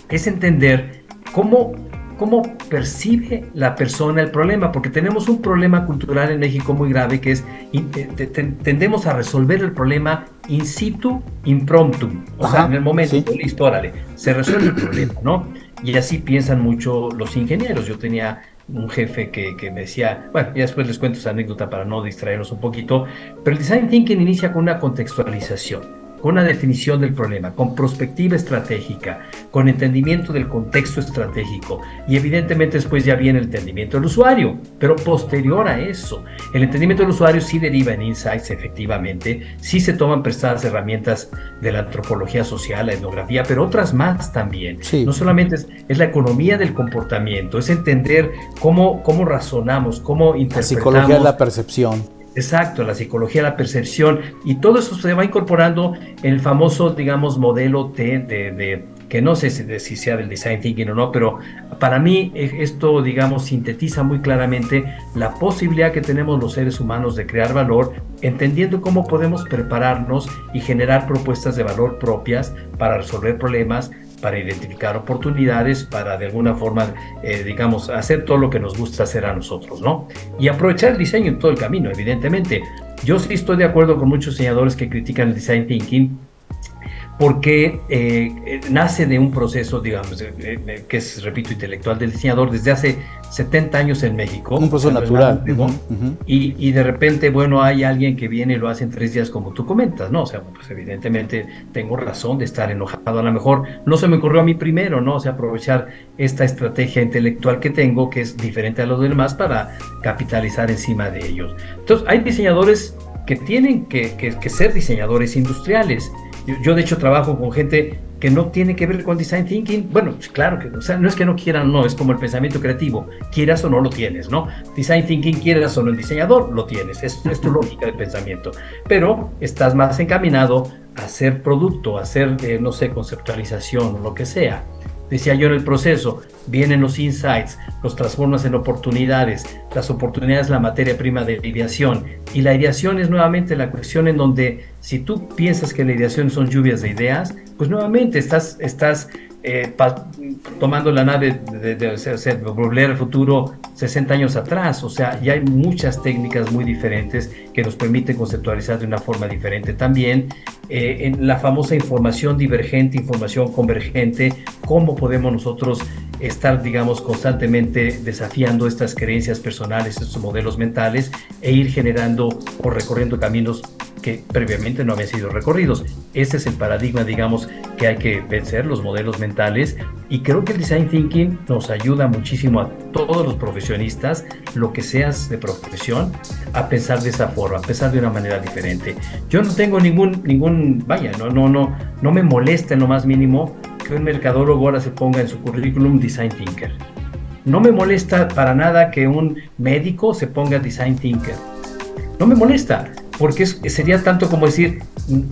es entender cómo percibe la persona el problema, porque tenemos un problema cultural en México muy grave que es, tendemos a resolver el problema in situ, impromptu, o sea, en el momento, listo, órale, se resuelve el problema, ¿no? Y así piensan mucho los ingenieros. Yo tenía un jefe que me decía, bueno, ya después les cuento esa anécdota para no distraernos un poquito, pero el Design Thinking inicia con una contextualización, con una definición del problema, con perspectiva estratégica, con entendimiento del contexto estratégico y evidentemente después ya viene el entendimiento del usuario, pero posterior a eso, el entendimiento del usuario sí deriva en insights, efectivamente, sí se toman prestadas herramientas de la antropología social, la etnografía, pero otras más también. Sí. No solamente es la economía del comportamiento, es entender cómo razonamos, cómo interpretamos. La psicología de la percepción. Exacto, la psicología, la percepción, y todo eso se va incorporando en el famoso, digamos, modelo T que no sé si sea del Design Thinking o no, pero para mí esto, digamos, sintetiza muy claramente la posibilidad que tenemos los seres humanos de crear valor, entendiendo cómo podemos prepararnos y generar propuestas de valor propias para resolver problemas, para identificar oportunidades, para de alguna forma, digamos, hacer todo lo que nos gusta hacer a nosotros, ¿no? Y aprovechar el diseño en todo el camino, evidentemente. Yo sí estoy de acuerdo con muchos diseñadores que critican el Design Thinking, porque nace de un proceso, digamos, que es, repito, intelectual del diseñador desde hace 70 años en México. Un proceso natural. Y de repente, bueno, hay alguien que viene y lo hace en 3 días, como tú comentas, ¿no? O sea, pues evidentemente tengo razón de estar enojado. A lo mejor no se me ocurrió a mí primero, ¿no? O sea, aprovechar esta estrategia intelectual que tengo, que es diferente a los demás, para capitalizar encima de ellos. Entonces, hay diseñadores que tienen que ser diseñadores industriales. Yo de hecho trabajo con gente que no tiene que ver con Design Thinking. Bueno, pues claro que, o sea, no es que no quieran, no, es como el pensamiento creativo, quieras o no lo tienes, ¿no? Design Thinking, quieras o no el diseñador, lo tienes, es tu lógica de pensamiento, pero estás más encaminado a hacer producto, a hacer, no sé, conceptualización o lo que sea. Decía yo en el proceso, vienen los insights, los transformas en oportunidades, las oportunidades la materia prima de la ideación, y la ideación es nuevamente la cuestión en donde si tú piensas que la ideación son lluvias de ideas, pues nuevamente estás tomando la nave de volver al futuro 60 años atrás. O sea, ya hay muchas técnicas muy diferentes que nos permiten conceptualizar de una forma diferente también. En la famosa información divergente, información convergente, cómo podemos nosotros estar, digamos, constantemente desafiando estas creencias personales, estos modelos mentales, e ir generando o recorriendo caminos que previamente no habían sido recorridos. Ese es el paradigma, digamos, que hay que vencer, los modelos mentales, y creo que el Design Thinking nos ayuda muchísimo a todos los profesionistas, lo que seas de profesión, a pensar de esa forma, a pensar de una manera diferente. Yo no tengo vaya, no me molesta en lo más mínimo que un mercadólogo ahora se ponga en su currículum Design Thinker. No me molesta para nada que un médico se ponga Design Thinker. No me molesta, porque sería tanto como decir,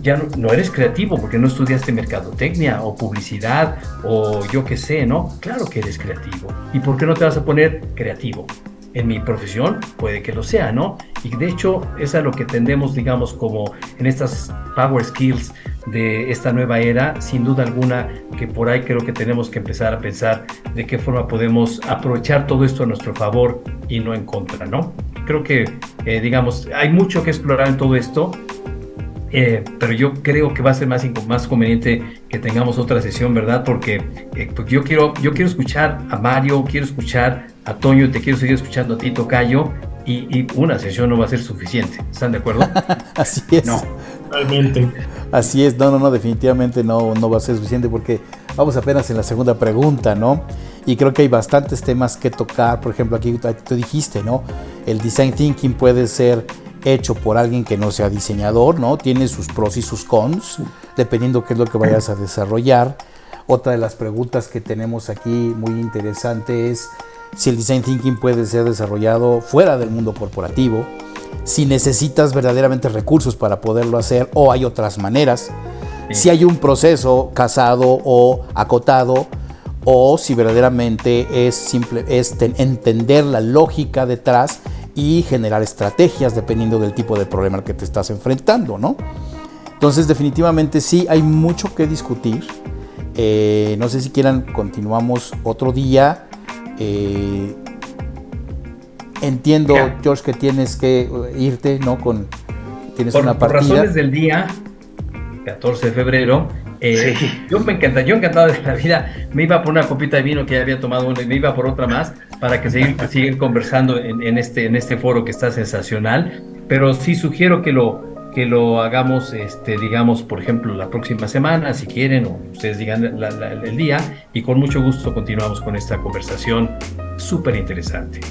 ya no eres creativo porque no estudiaste mercadotecnia o publicidad o yo qué sé, ¿no? Claro que eres creativo. ¿Y por qué no te vas a poner creativo? En mi profesión puede que lo sea, ¿no? Y de hecho es a lo que tendemos, digamos, como en estas power skills de esta nueva era, sin duda alguna, que por ahí creo que tenemos que empezar a pensar de qué forma podemos aprovechar todo esto a nuestro favor y no en contra, ¿no? Creo que, digamos, hay mucho que explorar en todo esto, pero yo creo que va a ser más conveniente que tengamos otra sesión, ¿verdad? Porque yo quiero escuchar a Mario, quiero escuchar a Toño, te quiero seguir escuchando a ti, Tocayo, y una sesión no va a ser suficiente. ¿Están de acuerdo? Así es. No, realmente. Así es, no, definitivamente no va a ser suficiente porque vamos apenas en la segunda pregunta, ¿no? Y creo que hay bastantes temas que tocar. Por ejemplo, aquí tú dijiste, ¿no? El Design Thinking puede ser hecho por alguien que no sea diseñador, ¿no? Tiene sus pros y sus cons, dependiendo qué es lo que vayas a desarrollar. Otra de las preguntas que tenemos aquí muy interesante es si el Design Thinking puede ser desarrollado fuera del mundo corporativo. si necesitas verdaderamente recursos para poderlo hacer o hay otras maneras, si hay un proceso casado o acotado, o si verdaderamente es entender la lógica detrás y generar estrategias dependiendo del tipo de problema al que te estás enfrentando, ¿no? Entonces, definitivamente sí hay mucho que discutir. No sé si quieran, continuamos otro día. Entiendo, George, que tienes que irte, ¿no? Tienes una partida. Por razones del día, 14 de febrero, yo encantado de la vida, me iba por una copita de vino que ya había tomado una y me iba por otra más para que seguir conversando en este foro que está sensacional, pero sí sugiero que lo hagamos, digamos, por ejemplo, la próxima semana, si quieren, o ustedes digan el día, y con mucho gusto continuamos con esta conversación súper interesante.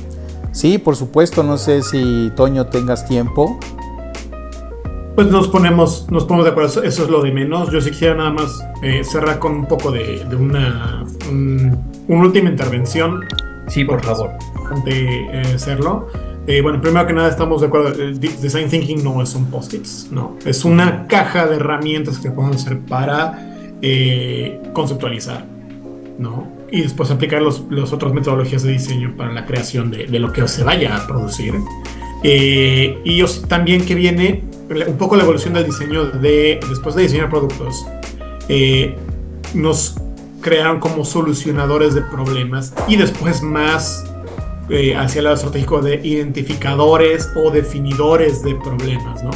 Sí, por supuesto, no sé si Toño tengas tiempo. Pues nos ponemos de acuerdo, eso es lo de menos. Yo sí quisiera nada más cerrar con un poco de una última intervención. Sí, por favor. Antes de hacerlo. Bueno, primero que nada estamos de acuerdo, el Design Thinking no son post-its, no. Es una caja de herramientas que podemos hacer para conceptualizar, ¿no? Y después aplicar los otras metodologías de diseño para la creación de lo que se vaya a producir. Y también que viene un poco la evolución del diseño después de diseñar productos, nos crearon como solucionadores de problemas y después más hacia el lado estratégico de identificadores o definidores de problemas, ¿no?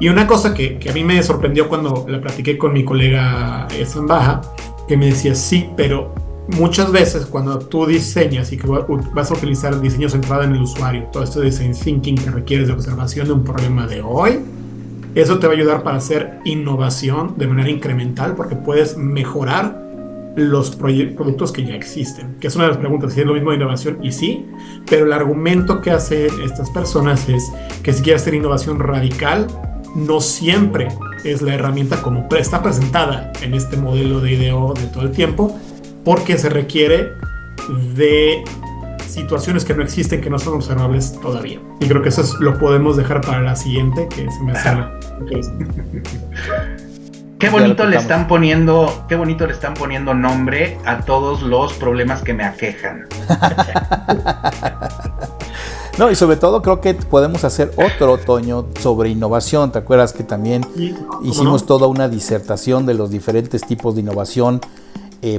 Y una cosa que a mí me sorprendió cuando la platiqué con mi colega Sam Baja, que me decía, sí, pero muchas veces cuando tú diseñas y que vas a utilizar diseño centrado en el usuario, todo esto de design thinking que requieres de observación de un problema de hoy, eso te va a ayudar para hacer innovación de manera incremental porque puedes mejorar los productos que ya existen, que es una de las preguntas, si es lo mismo de innovación, y sí, pero el argumento que hacen estas personas es que si quieres hacer innovación radical, no siempre es la herramienta como está presentada en este modelo de IDEO de todo el tiempo, porque se requiere de situaciones que no existen, que no son observables todavía. Y creo que eso lo podemos dejar para la siguiente, que se me hace Qué bonito le están poniendo nombre a todos los problemas que me aquejan. No, y sobre todo creo que podemos hacer otro otoño sobre innovación. ¿Te acuerdas que también hicimos toda una disertación de los diferentes tipos de innovación?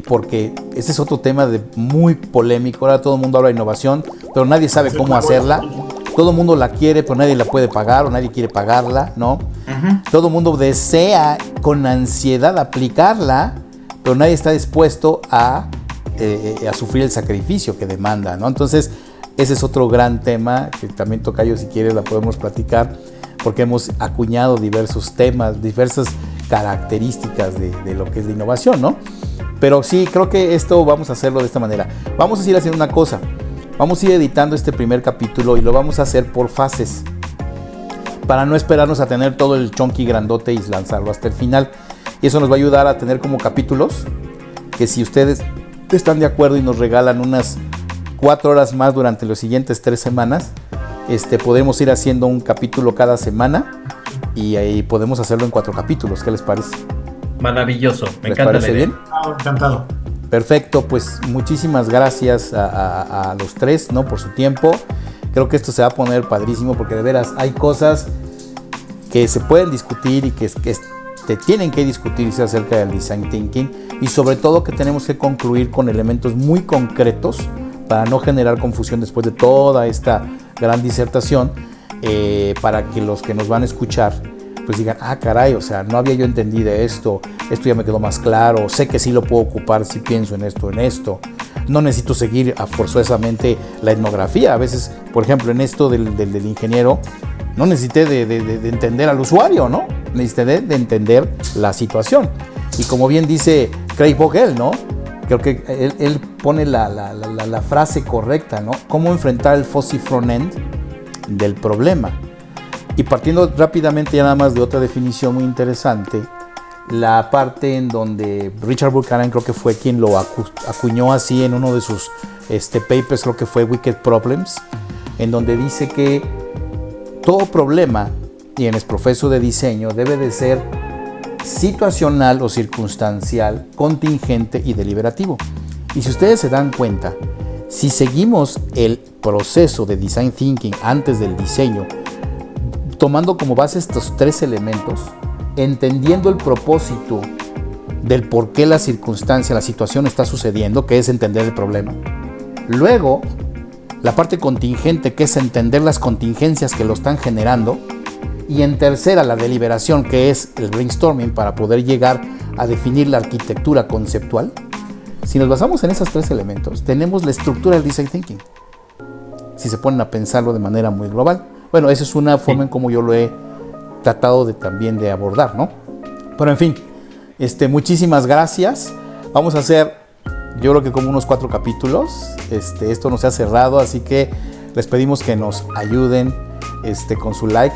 Porque ese es otro tema muy polémico. Ahora todo el mundo habla de innovación, pero nadie sabe cómo hacerla. Todo el mundo la quiere, pero nadie la puede pagar o nadie quiere pagarla, ¿no? Uh-huh. Todo el mundo desea con ansiedad aplicarla, pero nadie está dispuesto a sufrir el sacrificio que demanda, ¿no? Entonces, ese es otro gran tema que también, Tocayo, si quieres la podemos platicar, porque hemos acuñado diversos temas, diversas características de lo que es la innovación, ¿no? Pero sí, creo que esto vamos a hacerlo de esta manera. Vamos a ir haciendo una cosa. Vamos a ir editando este primer capítulo y lo vamos a hacer por fases, para no esperarnos a tener todo el chunky grandote y lanzarlo hasta el final. Y eso nos va a ayudar a tener como capítulos, que si ustedes están de acuerdo y nos regalan unas 4 horas más durante las siguientes 3 semanas, podemos ir haciendo un capítulo cada semana y ahí podemos hacerlo en 4 capítulos. ¿Qué les parece? Maravilloso, me ¿Les encanta. parece bien? Encantado. Perfecto, pues muchísimas gracias a los 3, ¿no? Por su tiempo. Creo que esto se va a poner padrísimo porque de veras hay cosas que se pueden discutir y que te tienen que discutirse acerca del design thinking, y sobre todo que tenemos que concluir con elementos muy concretos para no generar confusión después de toda esta gran disertación, para que los que nos van a escuchar pues digan, caray, o sea, no había yo entendido esto ya me quedó más claro, sé que sí lo puedo ocupar si pienso en esto, no necesito seguir forzosamente la etnografía. A veces, por ejemplo, en esto del ingeniero, no necesité de entender al usuario, ¿no? Necesité de entender la situación. Y como bien dice Craig Vogel, ¿no? Creo que él pone la frase correcta, ¿no? Cómo enfrentar el fuzzy front-end del problema. Y partiendo rápidamente ya nada más de otra definición muy interesante, la parte en donde Richard Buchanan creo que fue quien lo acuñó así en uno de sus papers, creo que fue Wicked Problems, en donde dice que todo problema, y en el proceso de diseño, debe de ser situacional o circunstancial, contingente y deliberativo. Y si ustedes se dan cuenta, si seguimos el proceso de design thinking antes del diseño, tomando como base estos 3 elementos, entendiendo el propósito del por qué la circunstancia, la situación está sucediendo, que es entender el problema. Luego, la parte contingente, que es entender las contingencias que lo están generando. Y en tercera, la deliberación, que es el brainstorming para poder llegar a definir la arquitectura conceptual. Si nos basamos en esos 3 elementos, tenemos la estructura del design thinking. Si se ponen a pensarlo de manera muy global. Bueno, esa es una forma en como yo lo he tratado también de abordar, ¿no? Pero en fin, muchísimas gracias. Vamos a hacer, yo creo que como unos 4 capítulos. Esto no se ha cerrado, así que les pedimos que nos ayuden con su like.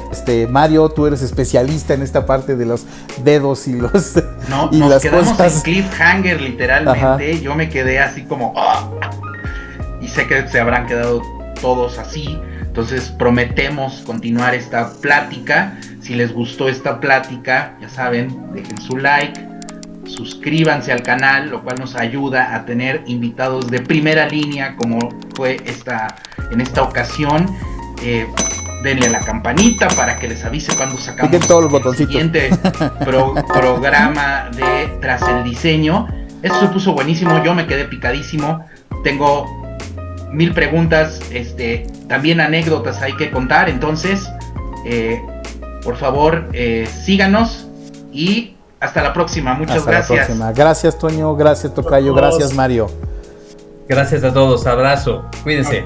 Mario, tú eres especialista en esta parte de los dedos y los no, y nos las quedamos cosas. en cliffhanger literalmente. Ajá. Yo me quedé así como y sé que se habrán quedado todos así. Entonces prometemos continuar esta plática. Si les gustó esta plática, ya saben, dejen su like, suscríbanse al canal, lo cual nos ayuda a tener invitados de primera línea, como fue en esta ocasión. Denle a la campanita para que les avise cuando sacamos el siguiente programa de Tras el Diseño. Esto se puso buenísimo, yo me quedé picadísimo. Tengo 1000 preguntas, también anécdotas hay que contar. Entonces, por favor, síganos y hasta la próxima. Muchas gracias. Gracias, Toño. Gracias, Tocayo. Gracias, Mario. Gracias a todos. Abrazo. Cuídense.